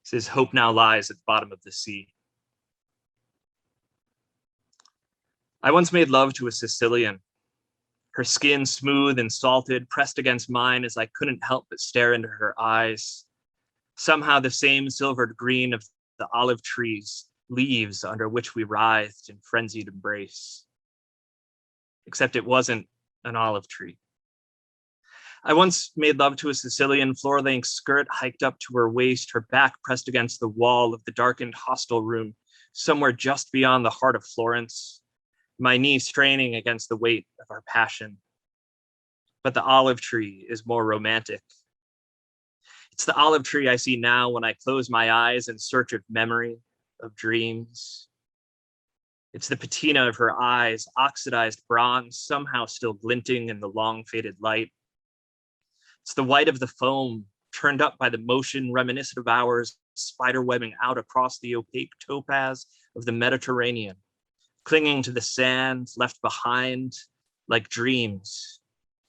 This is Hope Now Lies at the Bottom of the Sea. I once made love to a Sicilian, her skin smooth and salted, pressed against mine as I couldn't help but stare into her eyes. Somehow the same silvered green of the olive trees, leaves under which we writhed in frenzied embrace. Except it wasn't an olive tree. I once made love to a Sicilian, floor-length skirt hiked up to her waist, her back pressed against the wall of the darkened hostel room, somewhere just beyond the heart of Florence, my knee straining against the weight of our passion. But the olive tree is more romantic. It's the olive tree I see now when I close my eyes in search of memory, of dreams. It's the patina of her eyes, oxidized bronze, somehow still glinting in the long faded light. It's the white of the foam, turned up by the motion reminiscent of ours, spiderwebbing out across the opaque topaz of the Mediterranean, clinging to the sand left behind like dreams,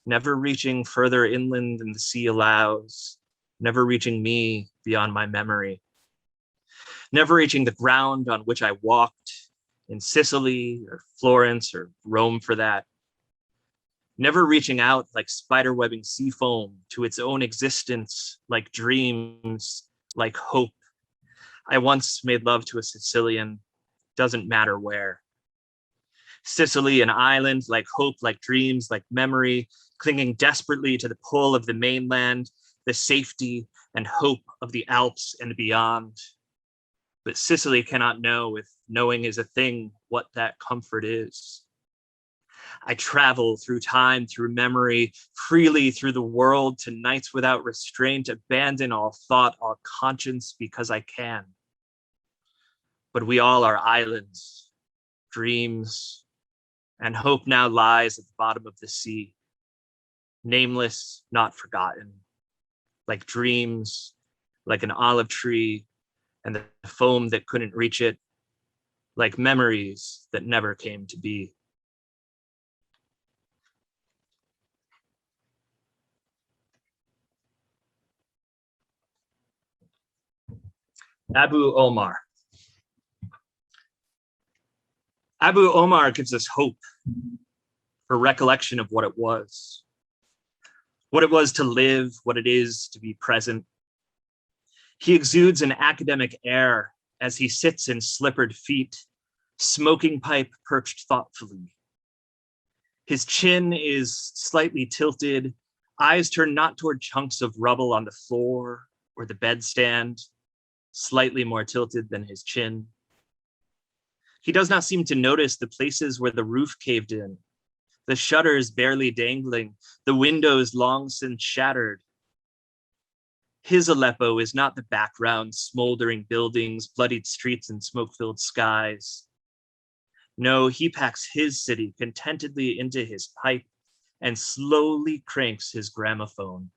never reaching further inland than the sea allows, never reaching me beyond my memory, never reaching the ground on which I walked in Sicily or Florence or Rome for that, never reaching out like spiderwebbing sea foam to its own existence, like dreams, like hope. I once made love to a Sicilian, doesn't matter where. Sicily, an island, like hope, like dreams, like memory, clinging desperately to the pull of the mainland, the safety and hope of the Alps and beyond. But Sicily cannot know, if knowing is a thing, what that comfort is. I travel through time, through memory, freely through the world to nights without restraint, abandon all thought, all conscience because I can. But we all are islands, dreams, and hope now lies at the bottom of the sea, nameless, not forgotten, like dreams, like an olive tree, and the foam that couldn't reach it, like memories that never came to be. Abu Omar. Abu Omar gives us hope for recollection of what it was to live, what it is to be present. He exudes an academic air as he sits in slippered feet, smoking pipe perched thoughtfully. His chin is slightly tilted, eyes turned not toward chunks of rubble on the floor or the bedstand, slightly more tilted than his chin. He does not seem to notice the places where the roof caved in, the shutters barely dangling, the windows long since shattered. His Aleppo is not the background, smoldering buildings, bloodied streets, and smoke-filled skies. No, he packs his city contentedly into his pipe and slowly cranks his gramophone.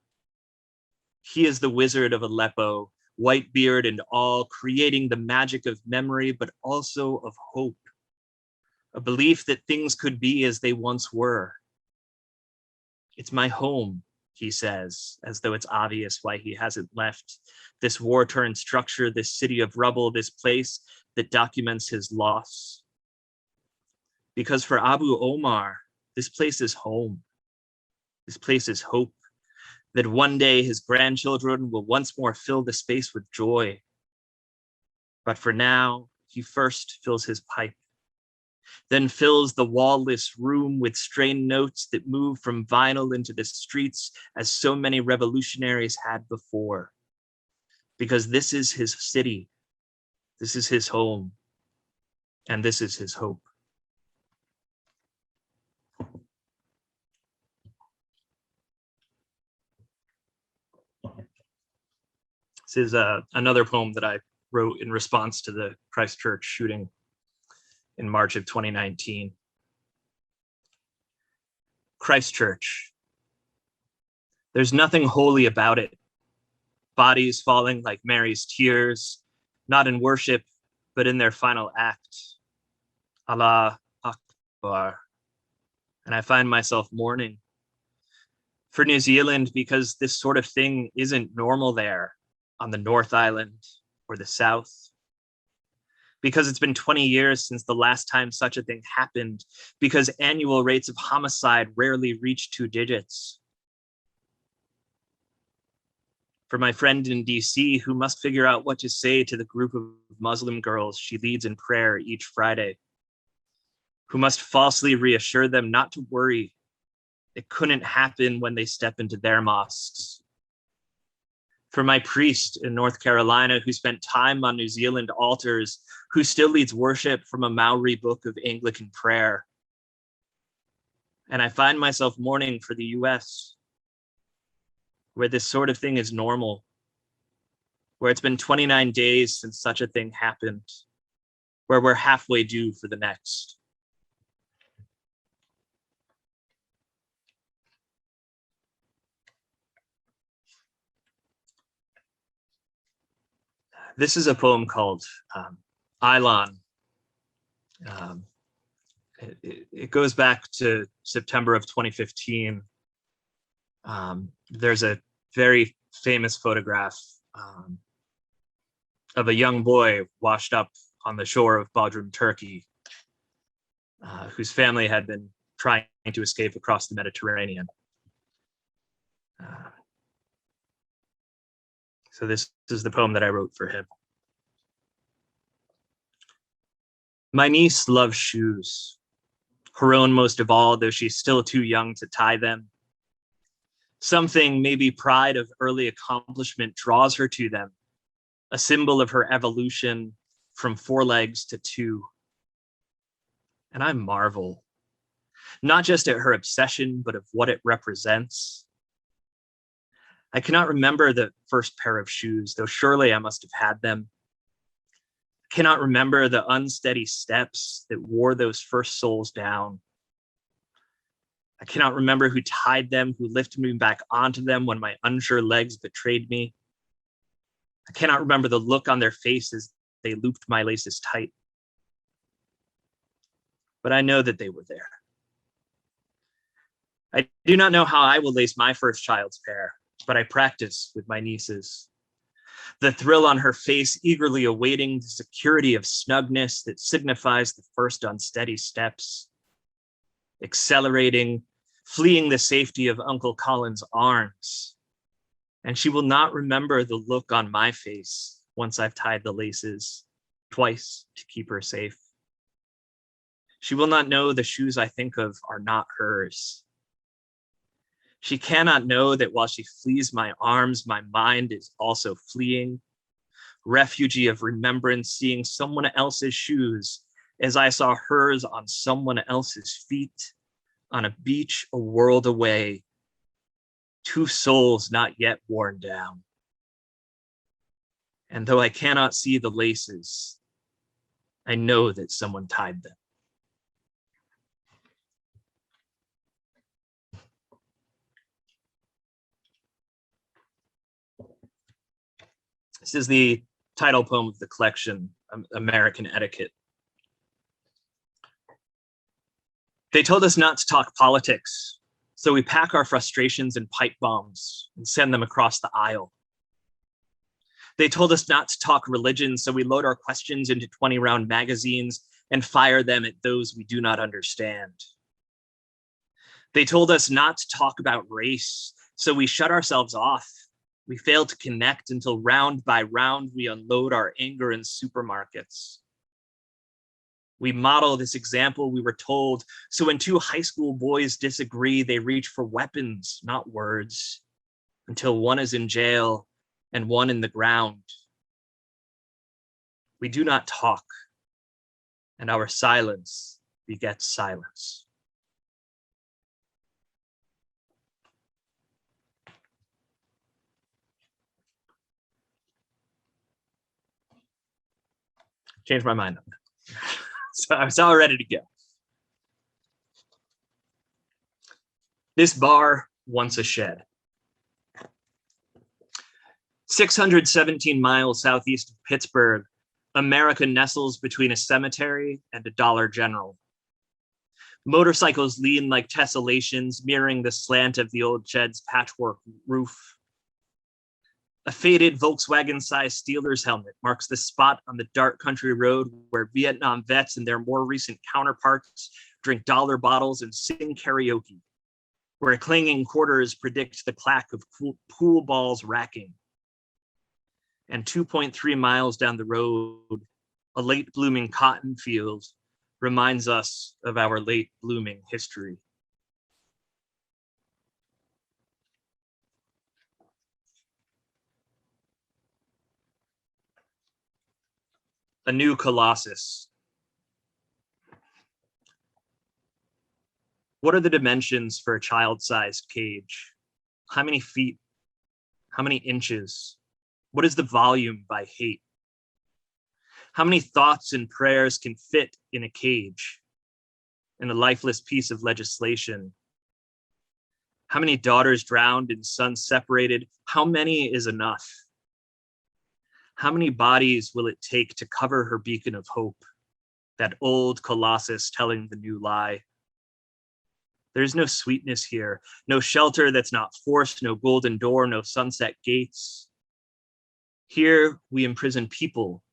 He is the wizard of Aleppo, white beard and all, creating the magic of memory, but also of hope, a belief that things could be as they once were. It's my home, he says, as though it's obvious why he hasn't left this war-torn structure, this city of rubble, this place that documents his loss. Because for Abu Omar, this place is home. This place is hope, that one day his grandchildren will once more fill the space with joy. But for now, he first fills his pipe, then fills the wall-less room with strained notes that move from vinyl into the streets as so many revolutionaries had before. Because this is his city, this is his home, and this is his hope. This is another poem that I wrote in response to the Christchurch shooting in March of 2019. Christchurch. There's nothing holy about it. Bodies falling like Mary's tears, not in worship, but in their final act. Allah Akbar. And I find myself mourning for New Zealand because this sort of thing isn't normal there on the North Island or the South. Because it's been 20 years since the last time such a thing happened, because annual rates of homicide rarely reach 2 digits. For my friend in DC who must figure out what to say to the group of Muslim girls she leads in prayer each Friday, who must falsely reassure them not to worry, it couldn't happen when they step into their mosques. For my priest in North Carolina who spent time on New Zealand altars, who still leads worship from a Maori book of Anglican prayer. And I find myself mourning for the US, where this sort of thing is normal, where it's been 29 days since such a thing happened, where we're halfway due for the next. This is a poem called Elan. It goes back to September of 2015. There's a very famous photograph of a young boy washed up on the shore of Bodrum, Turkey, whose family had been trying to escape across the Mediterranean. So this is the poem that I wrote for him. My niece loves shoes, her own most of all, though she's still too young to tie them. Something, maybe pride of early accomplishment, draws her to them, a symbol of her evolution from 4 legs to 2. And I marvel. not just at her obsession, but of what it represents. I cannot remember the first pair of shoes, though surely I must have had them. I cannot remember the unsteady steps that wore those first soles down. I cannot remember who tied them, who lifted me back onto them when my unsure legs betrayed me. I cannot remember the look on their faces. They looped my laces tight. But I know that they were there. I do not know how I will lace my first child's pair, but I practice with my nieces. The thrill on her face, eagerly awaiting the security of snugness that signifies the first unsteady steps. Accelerating, fleeing the safety of Uncle Colin's arms. And she will not remember the look on my face once I've tied the laces twice to keep her safe. She will not know the shoes I think of are not hers. She cannot know that while she flees my arms, my mind is also fleeing. Refugee of remembrance, seeing someone else's shoes as I saw hers on someone else's feet, on a beach a world away, two souls not yet worn down. And though I cannot see the laces, I know that someone tied them. This is the title poem of the collection, American Etiquette. They told us not to talk politics, so we pack our frustrations in pipe bombs and send them across the aisle. They told us not to talk religion, so we load our questions into 20-round magazines and fire them at those we do not understand. They told us not to talk about race, so we shut ourselves off. We fail to connect until round by round we unload our anger in supermarkets. We model this example we were told, so when two high school boys disagree, they reach for weapons, not words, until one is in jail and one in the ground. We do not talk, and our silence begets silence. Changed my mind on that. So I was all ready to go. This bar, once a shed. 617 miles southeast of Pittsburgh, America nestles between a cemetery and a Dollar General. Motorcycles lean like tessellations, mirroring the slant of the old shed's patchwork roof. A faded Volkswagen-sized Steelers helmet marks the spot on the dark country road where Vietnam vets and their more recent counterparts drink dollar bottles and sing karaoke, where clanging quarters predict the clack of pool balls racking. And 2.3 miles down the road, a late blooming cotton field reminds us of our late blooming history. A new Colossus. What are the dimensions for a child-sized cage? How many feet? How many inches? What is the volume by hate? How many thoughts and prayers can fit in a cage, in a lifeless piece of legislation? How many daughters drowned and sons separated? How many is enough? How many bodies will it take to cover her beacon of hope, that old Colossus telling the new lie? There's no sweetness here, no shelter that's not forced, no golden door, no sunset gates. Here we imprison people,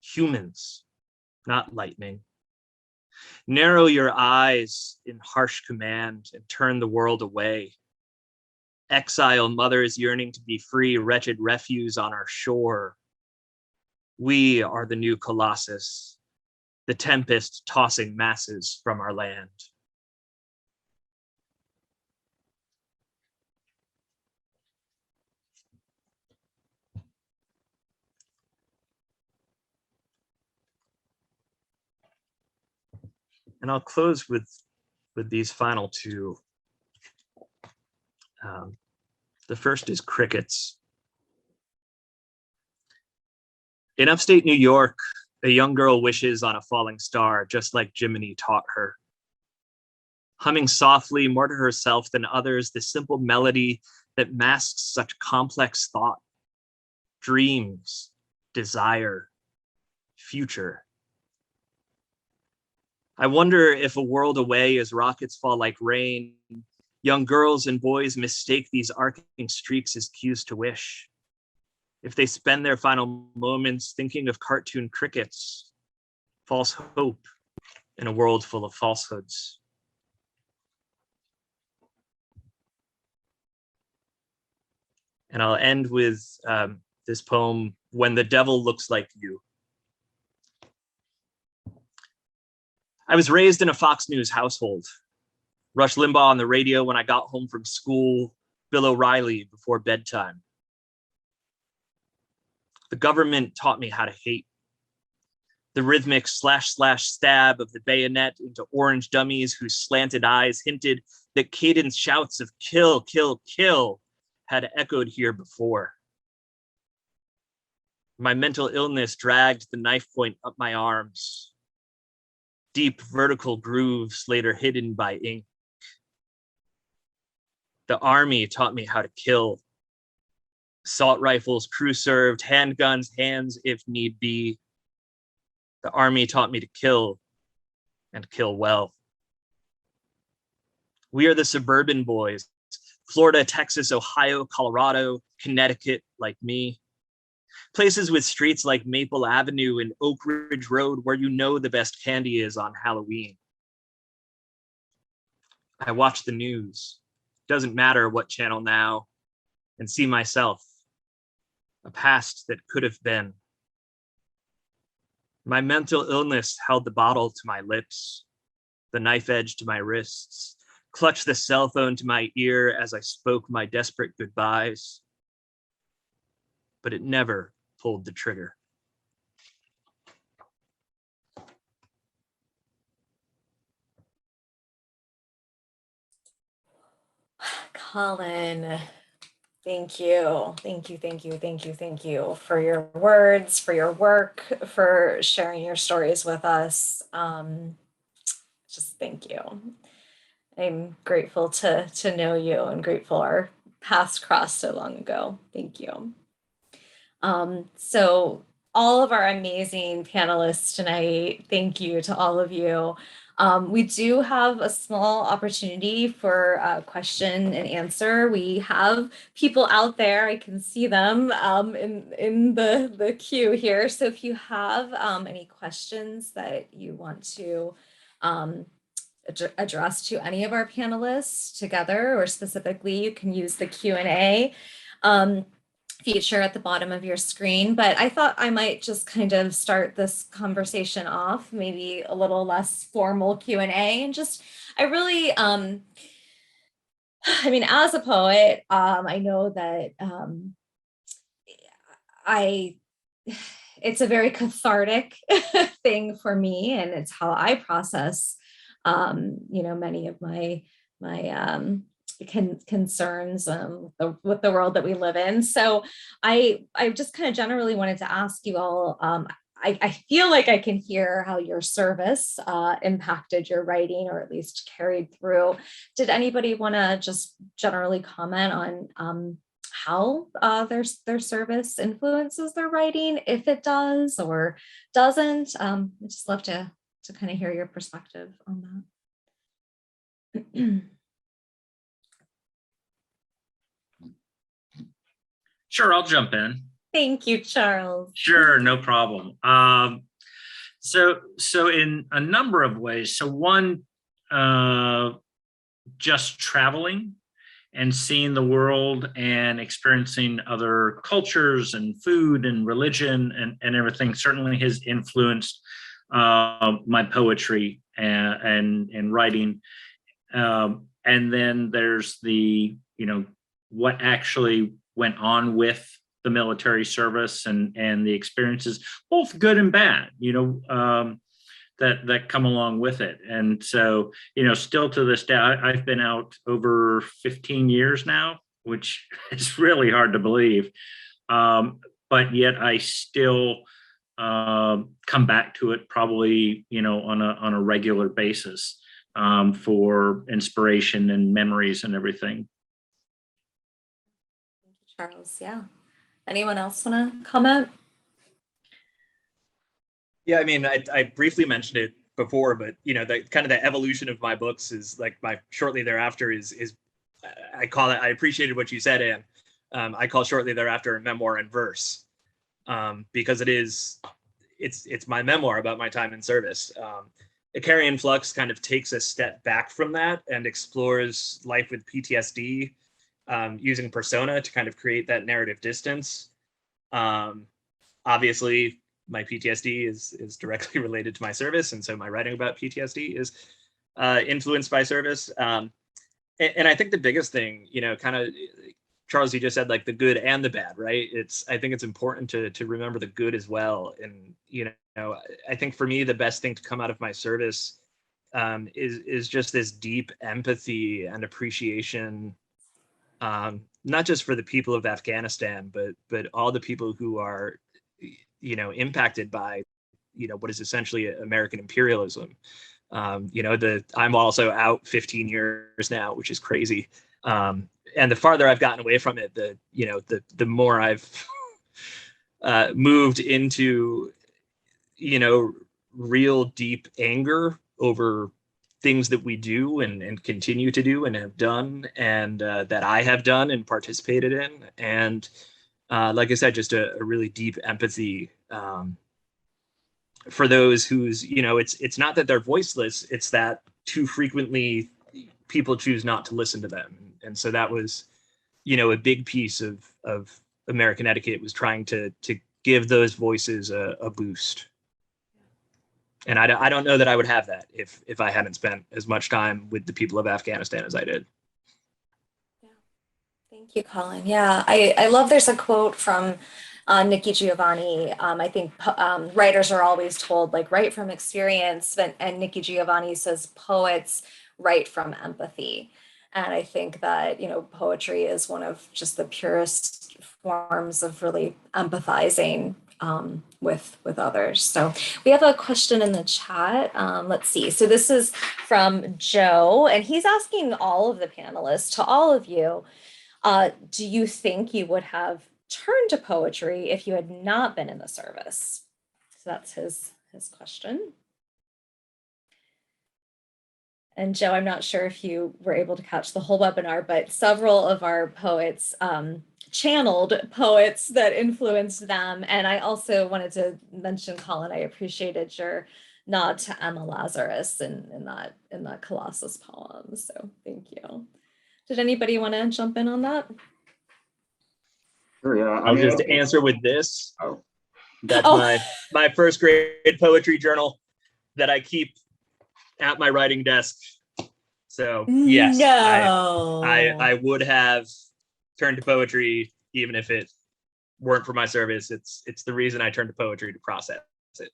humans, not lightning. Narrow your eyes in harsh command and turn the world away. Exile mothers yearning to be free, wretched refuse on our shore. We are the new Colossus, the tempest tossing masses from our land. And I'll close with with these final two. The first is crickets. In upstate New York, a young girl wishes on a falling star, just like Jiminy taught her. Humming softly, more to herself than others, the simple melody that masks such complex thought, dreams, desire, future. I wonder if a world away as rockets fall like rain, young girls and boys mistake these arcing streaks as cues to wish. If they spend their final moments thinking of cartoon crickets, false hope in a world full of falsehoods. And I'll end with this poem, When the Devil Looks Like You. I was raised in a Fox News household. Rush Limbaugh on the radio when I got home from school, Bill O'Reilly before bedtime. The government taught me how to hate. The rhythmic slash stab of the bayonet into orange dummies whose slanted eyes hinted that cadence shouts of kill, kill, kill had echoed here before. My mental illness dragged the knife point up my arms. Deep vertical grooves later hidden by ink. The army taught me how to kill. Assault rifles, crew served, handguns, hands if need be. The army taught me to kill and kill well. We are the suburban boys, Florida, Texas, Ohio, Colorado, Connecticut, like me. Places with streets like Maple Avenue and Oak Ridge Road where you know the best candy is on Halloween. I watch the news, doesn't matter what channel now, and see myself, a past that could have been. My mental illness held the bottle to my lips, the knife edge to my wrists, clutched the cell phone to my ear as I spoke my desperate goodbyes. But it never pulled the trigger. Colin, thank you. Thank you, thank you, thank you, thank you for your words, for your work, for sharing your stories with us. Just thank you. I'm grateful to know you and grateful our paths crossed so long ago. Thank you. So all of our amazing panelists tonight, thank you to all of you. We do have a small opportunity for a question and answer. We have people out there, I can see them in the queue here. So if you have any questions that you want to address to any of our panelists together or specifically, you can use the Q&A feature at the bottom of your screen. But I thought I might just kind of start this conversation off, maybe a little less formal Q&A, and just, I really, I mean, as a poet, I know that it's a very cathartic thing for me, and it's how I process many of my concerns with the world that we live in. So I just kind of generally wanted to ask you all, I feel like I can hear how your service impacted your writing, or at least carried through. Did anybody want to just generally comment on how their service influences their writing, if it does or doesn't? I'd just love to kind of hear your perspective on that. Sure, I'll jump in. Thank you, Charles. Sure, no problem. So in a number of ways. So one, just traveling and seeing the world and experiencing other cultures and food and religion and everything certainly has influenced my poetry and writing. And then there's the, what actually went on with the military service and the experiences, both good and bad. that come along with it. And so, still to this day, I've been out over 15 years now, which is really hard to believe. But yet I still come back to it probably, on a regular basis for inspiration and memories and everything. Thank you, Charles. Yeah. Anyone else want to comment? Yeah, I mean, I briefly mentioned it before, but the kind of the evolution of my books is like my shortly thereafter is I call it. I appreciated what you said, Anne. I call shortly thereafter a memoir in verse, because it's my memoir about my time in service. Icarian Flux kind of takes a step back from that and explores life with PTSD, using persona to kind of create that narrative distance. Obviously, my PTSD is directly related to my service, and so my writing about PTSD is influenced by service. And I think the biggest thing, kind of, Charles, you just said like the good and the bad, right? I think it's important to remember the good as well. And I think for me, the best thing to come out of my service is just this deep empathy and appreciation, not just for the people of Afghanistan, but all the people who are impacted by what is essentially American imperialism. I'm also out 15 years now, which is crazy. And the farther I've gotten away from it, the more I've moved into real deep anger over things that we do and continue to do and have done, and that I have done and participated in. And like I said, just a really deep empathy for those whose, it's not that they're voiceless, it's that too frequently people choose not to listen to them. And so that was, a big piece of American etiquette, was trying to give those voices a boost. And I don't know that I would have that if I hadn't spent as much time with the people of Afghanistan as I did. Thank you, Colin. Yeah, I love, there's a quote from Nikki Giovanni. I think writers are always told, like, write from experience, and Nikki Giovanni says poets write from empathy. And I think that, poetry is one of just the purest forms of really empathizing with others. So we have a question in the chat. Let's see. So this is from Joe, and he's asking all of the panelists, to all of you, do you think you would have turned to poetry if you had not been in the service? So that's his question. And Joe, I'm not sure if you were able to catch the whole webinar, but several of our poets channeled poets that influenced them. And I also wanted to mention, Colin, I appreciated your nod to Emma Lazarus in that Colossus poem. So thank you. Did anybody want to jump in on that? Sure, yeah. I'll just answer with this. Oh. That's my first grade poetry journal that I keep at my writing desk. So yes, no. I would have turned to poetry even if it weren't for my service. It's the reason I turned to poetry, to process it.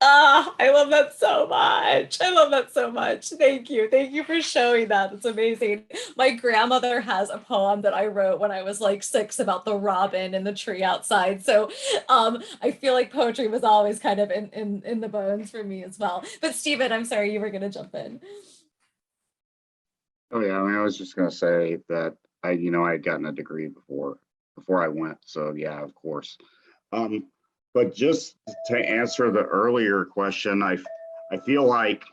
I love that so much. I love that so much. Thank you. Thank you for showing that. It's amazing. My grandmother has a poem that I wrote when I was like 6 about the robin and the tree outside. So I feel like poetry was always kind of in the bones for me as well. But Stephen, I'm sorry, you were going to jump in. Oh yeah, I was just gonna say that I had gotten a degree before I went. So yeah, of course. But just to answer the earlier question, I feel like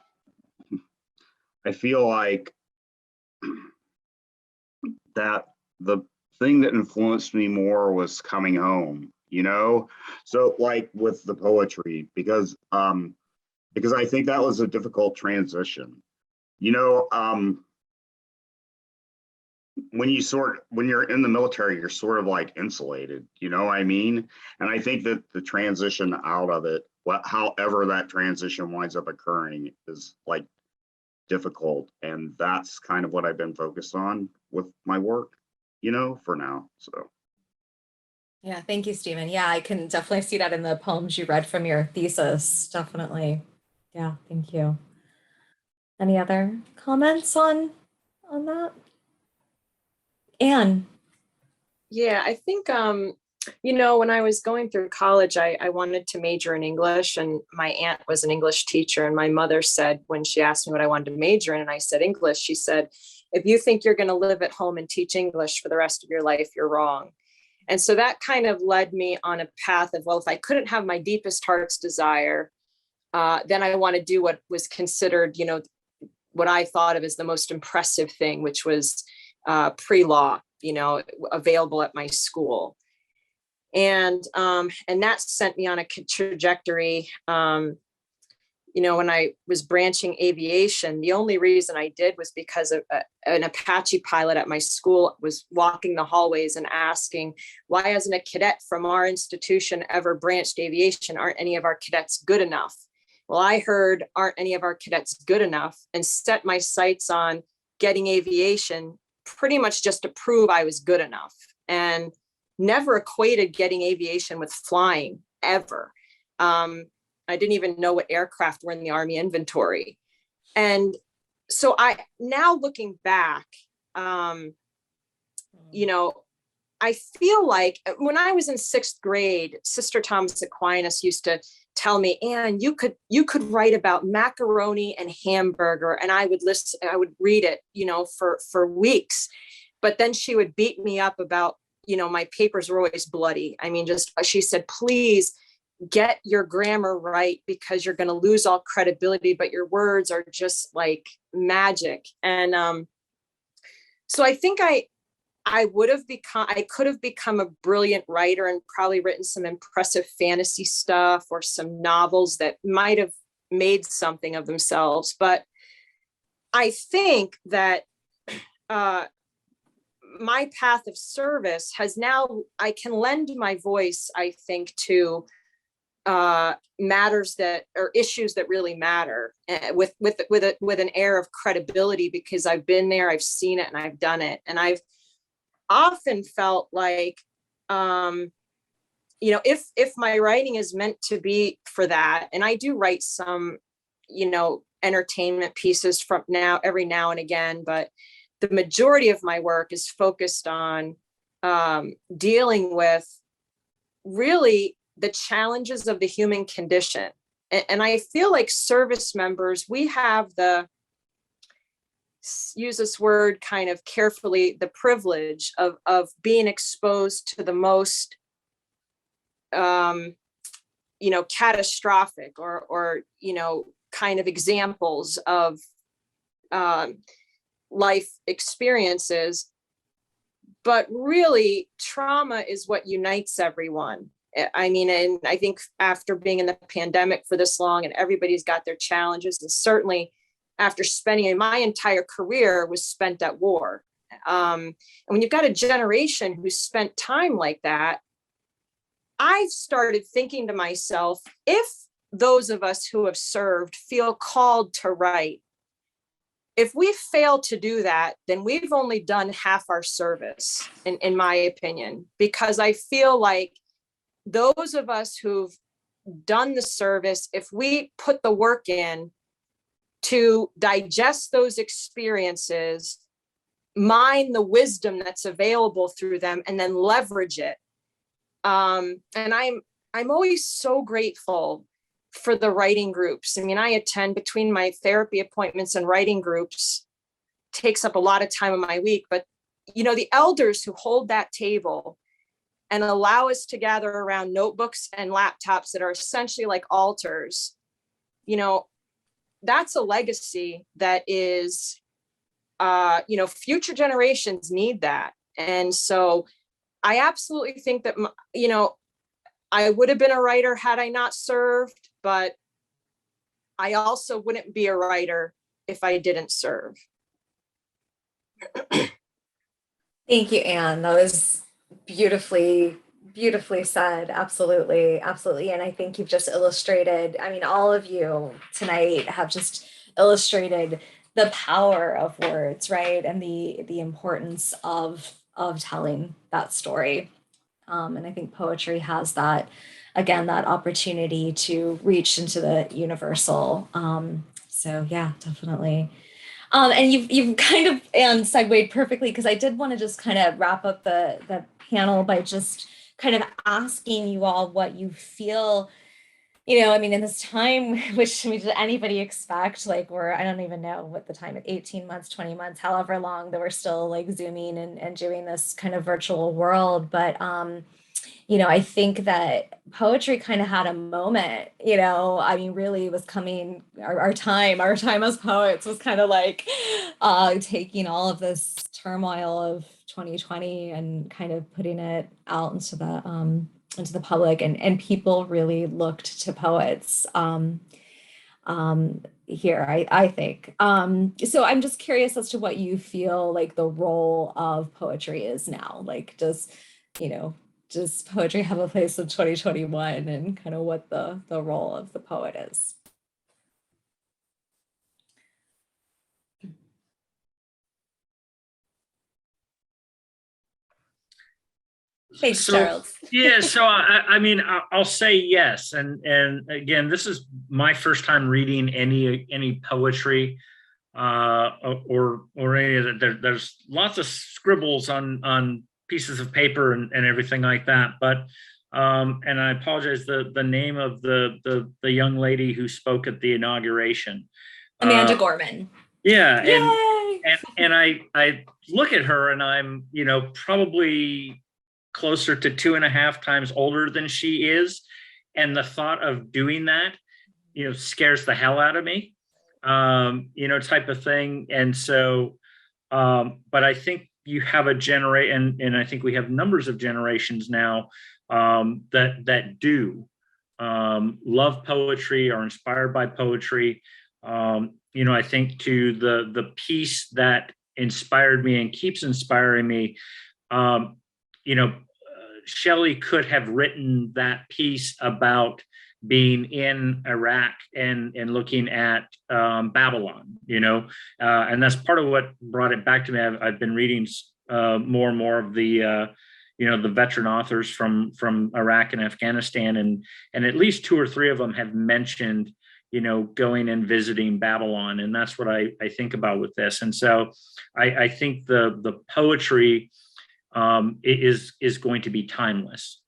that the thing that influenced me more was coming home, so like with the poetry, because I think that was a difficult transition, when you're in the military, you're sort of like insulated, you know what I mean? And I think that the transition out of it, however that transition winds up occurring, is like difficult. And that's kind of what I've been focused on with my work, for now. So Yeah, thank you, Stephen. Yeah, I can definitely see that in the poems you read from your thesis. Definitely. Yeah, thank you. Any other comments on that? Anne. Yeah, I think, when I was going through college, I wanted to major in English, and my aunt was an English teacher. And my mother said, when she asked me what I wanted to major in, and I said English, she said, if you think you're going to live at home and teach English for the rest of your life, you're wrong. And so that kind of led me on a path of, well, if I couldn't have my deepest heart's desire, then I want to do what was considered, what I thought of as the most impressive thing, which was pre-law, available at my school. And that sent me on a trajectory. When I was branching aviation, the only reason I did was because an Apache pilot at my school was walking the hallways and asking, why hasn't a cadet from our institution ever branched aviation? Aren't any of our cadets good enough? Well, I heard, aren't any of our cadets good enough, and set my sights on getting aviation pretty much just to prove I was good enough, and never equated getting aviation with flying ever. I didn't even know what aircraft were in the Army inventory. And so now looking back, I feel like when I was in 6th grade, Sister Thomas Aquinas used to tell me, Anne, you could write about macaroni and hamburger, and I would read it, for weeks. But then she would beat me up about, my papers were always bloody. I mean, she said, please get your grammar right, because you're going to lose all credibility, but your words are just like magic. And so I think I could have become a brilliant writer and probably written some impressive fantasy stuff or some novels that might have made something of themselves. But I think that my path of service has now, I can lend my voice, I think, to matters that are issues that really matter, with an air of credibility, because I've been there, I've seen it, and I've done it. And I've often felt like, if my writing is meant to be for that, and I do write some, entertainment pieces from every now and again, but the majority of my work is focused on dealing with really the challenges of the human condition. And I feel like service members, we have use this word kind of carefully, the privilege of being exposed to the most, catastrophic or kind of examples of life experiences. But really, trauma is what unites everyone. I mean, and I think after being in the pandemic for this long, and everybody's got their challenges, and certainly after spending my entire career was spent at war. And when you've got a generation who spent time like that, I've started thinking to myself, if those of us who have served feel called to write, if we fail to do that, then we've only done half our service, in my opinion, because I feel like those of us who've done the service, if we put the work in to digest those experiences, mine the wisdom that's available through them, and then leverage it. And I'm always so grateful for the writing groups. I mean, I attend, between my therapy appointments and writing groups, takes up a lot of time of my week. But, the elders who hold that table and allow us to gather around notebooks and laptops that are essentially like altars, that's a legacy that is, future generations need that. And so I absolutely think that, I would have been a writer had I not served, but I also wouldn't be a writer if I didn't serve. Thank you, Anne. That was beautifully said. Absolutely. Absolutely. And I think you've just illustrated, I mean, all of you tonight have just illustrated the power of words, right? And the importance of telling that story. And I think poetry has that, again, that opportunity to reach into the universal. So yeah, definitely. And you've kind of segued perfectly, because I did want to just kind of wrap up the panel by just kind of asking you all what you feel, I mean, in this time, which, I mean, did anybody expect, like, I don't even know what the time, 18 months, 20 months, however long that we're still like Zooming and doing this kind of virtual world. But, I think that poetry kind of had a moment, I mean, really was coming, our time as poets was kind of like taking all of this turmoil of 2020 and kind of putting it out into the public, and people really looked to poets here, I think. So I'm just curious as to what you feel like the role of poetry is now. Like, does poetry have a place in 2021, and kind of what the role of the poet is? Thanks, Charles. Yeah, so I mean, I'll say yes, and again, this is my first time reading any poetry, or any of that. There's lots of scribbles on pieces of paper and everything like that, but and I apologize, the name of the young lady who spoke at the inauguration, Amanda Gorman. Yeah, Yay! and I look at her, and I'm probably closer to 2.5 times older than she is, and the thought of doing that scares the hell out of me, type of thing. And so but I think you have a generation, and I think we have numbers of generations now that do love poetry, are inspired by poetry. I think to the piece that inspired me and keeps inspiring me, Shelley could have written that piece about being in Iraq and looking at Babylon, and that's part of what brought it back to me. I've been reading more and more of the the veteran authors from Iraq and Afghanistan, and at least 2 or 3 of them have mentioned going and visiting Babylon, and that's what I think about with this. And so I think the poetry is going to be timeless,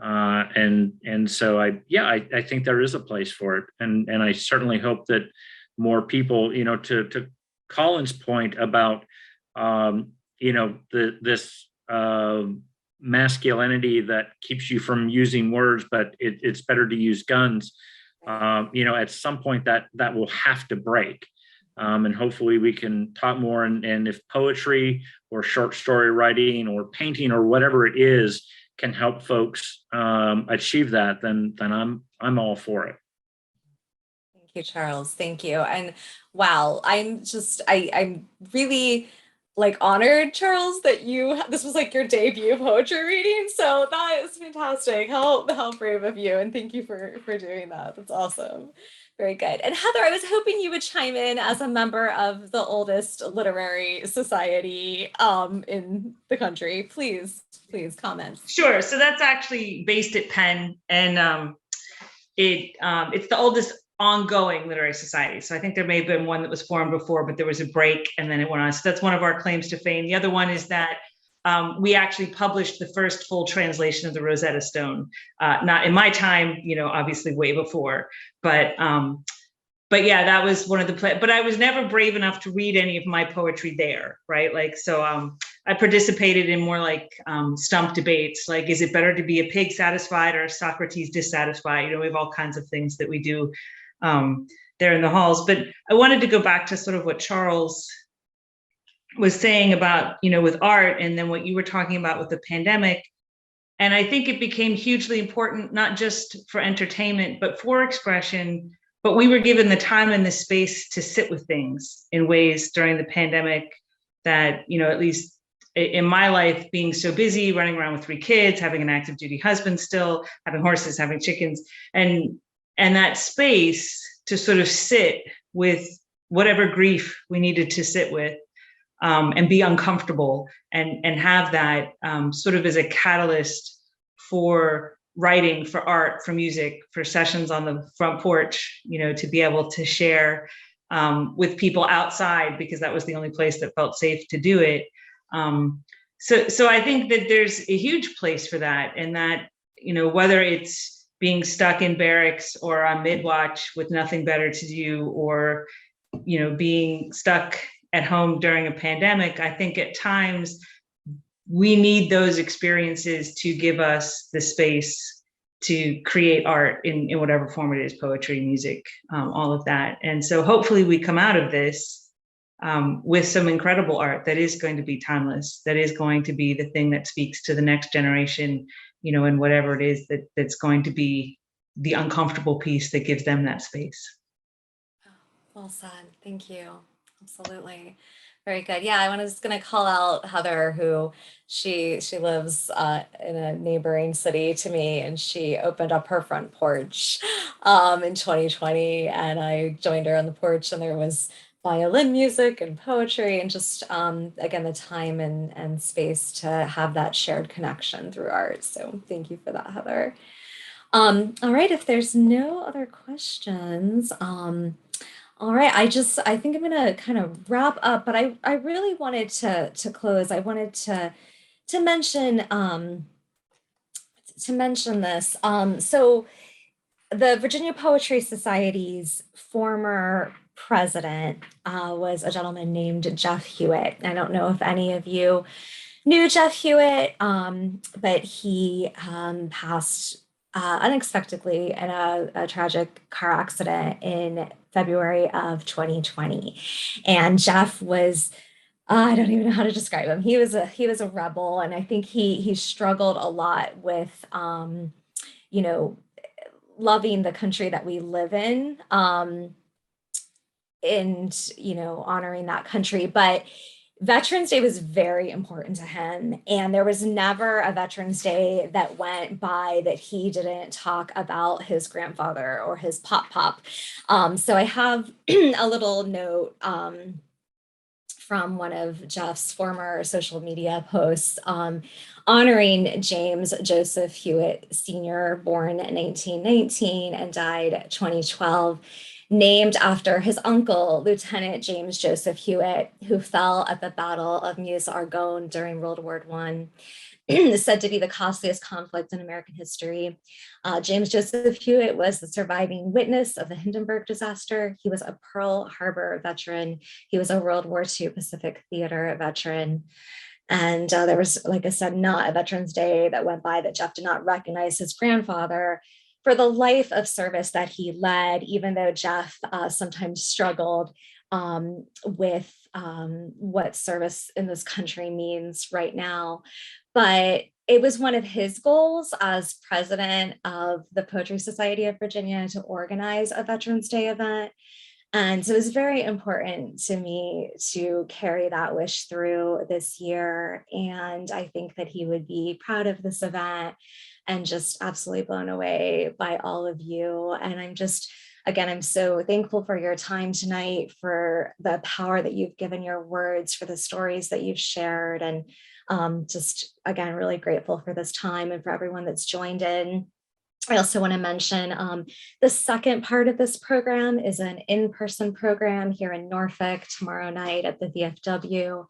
and so I think there is a place for it, and I certainly hope that more people, to Colin's point about this masculinity that keeps you from using words, but it's better to use guns. At some point that will have to break. And hopefully we can talk more, and if poetry or short story writing or painting or whatever it is can help folks achieve that, then I'm all for it. Thank you, Charles. Thank you. And wow, I'm really like honored, Charles, that this was like your debut poetry reading. So that is fantastic. How brave of you, and thank you for doing that. That's awesome. Very good. And Heather, I was hoping you would chime in as a member of the oldest literary society in the country. Please comment. Sure. So that's actually based at Penn, and it's the oldest ongoing literary society. So I think there may have been one that was formed before, but there was a break and then it went on. So that's one of our claims to fame. The other one is that we actually published the first full translation of the Rosetta Stone, not in my time, obviously way before, but yeah, that was one of the but I was never brave enough to read any of my poetry there, right? Like, so I participated in more like stump debates, like, is it better to be a pig satisfied or Socrates dissatisfied? We have all kinds of things that we do there in the halls. But I wanted to go back to sort of what Charles was saying about, with art, and then what you were talking about with the pandemic. And I think it became hugely important, not just for entertainment, but for expression. But we were given the time and the space to sit with things in ways during the pandemic that, at least in my life, being so busy, running around with 3 kids, having an active duty husband still, having horses, having chickens, and that space to sort of sit with whatever grief we needed to sit with, and be uncomfortable, and have that sort of as a catalyst for writing, for art, for music, for sessions on the front porch, to be able to share with people outside, because that was the only place that felt safe to do it. So I think that there's a huge place for that, and that, whether it's being stuck in barracks or on mid-watch with nothing better to do, or, being stuck at home during a pandemic, I think at times we need those experiences to give us the space to create art in whatever form it is, poetry, music, all of that. And so hopefully we come out of this with some incredible art that is going to be timeless, that is going to be the thing that speaks to the next generation, and whatever it is that's going to be the uncomfortable piece that gives them that space. Well said. Thank you. Absolutely. Very good. Yeah, I was going to call out Heather, who she lives in a neighboring city to me, and she opened up her front porch in 2020, and I joined her on the porch, and there was violin music and poetry, and just again, the time and space to have that shared connection through art. So thank you for that, Heather. All right, if there's no other questions, all right, I think I'm gonna kind of wrap up, but I really wanted to close. I wanted to mention this. So the Virginia Poetry Society's former president was a gentleman named Jeff Hewitt. I don't know if any of you knew Jeff Hewitt, but he passed unexpectedly in a tragic car accident in February of 2020. And Jeff was, I don't even know how to describe him. He was a rebel, and I think he struggled a lot with, loving the country that we live in, and honoring that country. But Veterans Day was very important to him, and there was never a Veterans Day that went by that he didn't talk about his grandfather or his pop. So I have a little note from one of Jeff's former social media posts honoring James Joseph Hewitt Sr., born in 1919 and died 2012. Named after his uncle, Lieutenant James Joseph Hewitt, who fell at the Battle of Muse Argonne during World War I. Said to be the costliest conflict in American history. James Joseph Hewitt was the surviving witness of the Hindenburg disaster. He was a Pearl Harbor veteran. He was a World War II Pacific Theater veteran. And there was, like I said, not a Veterans Day that went by that Jeff did not recognize his grandfather for the life of service that he led, even though Jeff sometimes struggled with what service in this country means right now. But it was one of his goals as president of the Poetry Society of Virginia to organize a Veterans Day event. And so it was very important to me to carry that wish through this year. And I think that he would be proud of this event and just absolutely blown away by all of you. And I'm so thankful for your time tonight, for the power that you've given your words, for the stories that you've shared, and just, again, really grateful for this time and for everyone that's joined in. I also want to mention the second part of this program is an in-person program here in Norfolk tomorrow night at the VFW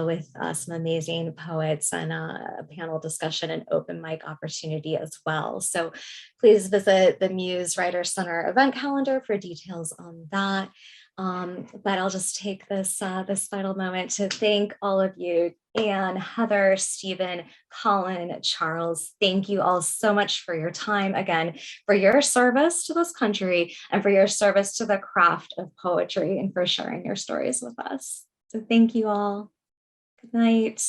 with some amazing poets and a panel discussion and open mic opportunity as well. So please visit the Muse Writer Center event calendar for details on that. But I'll just take this final moment to thank all of you. Anne, Heather, Stephen, Colin, Charles, thank you all so much for your time, again, for your service to this country and for your service to the craft of poetry and for sharing your stories with us. So thank you all. Good night.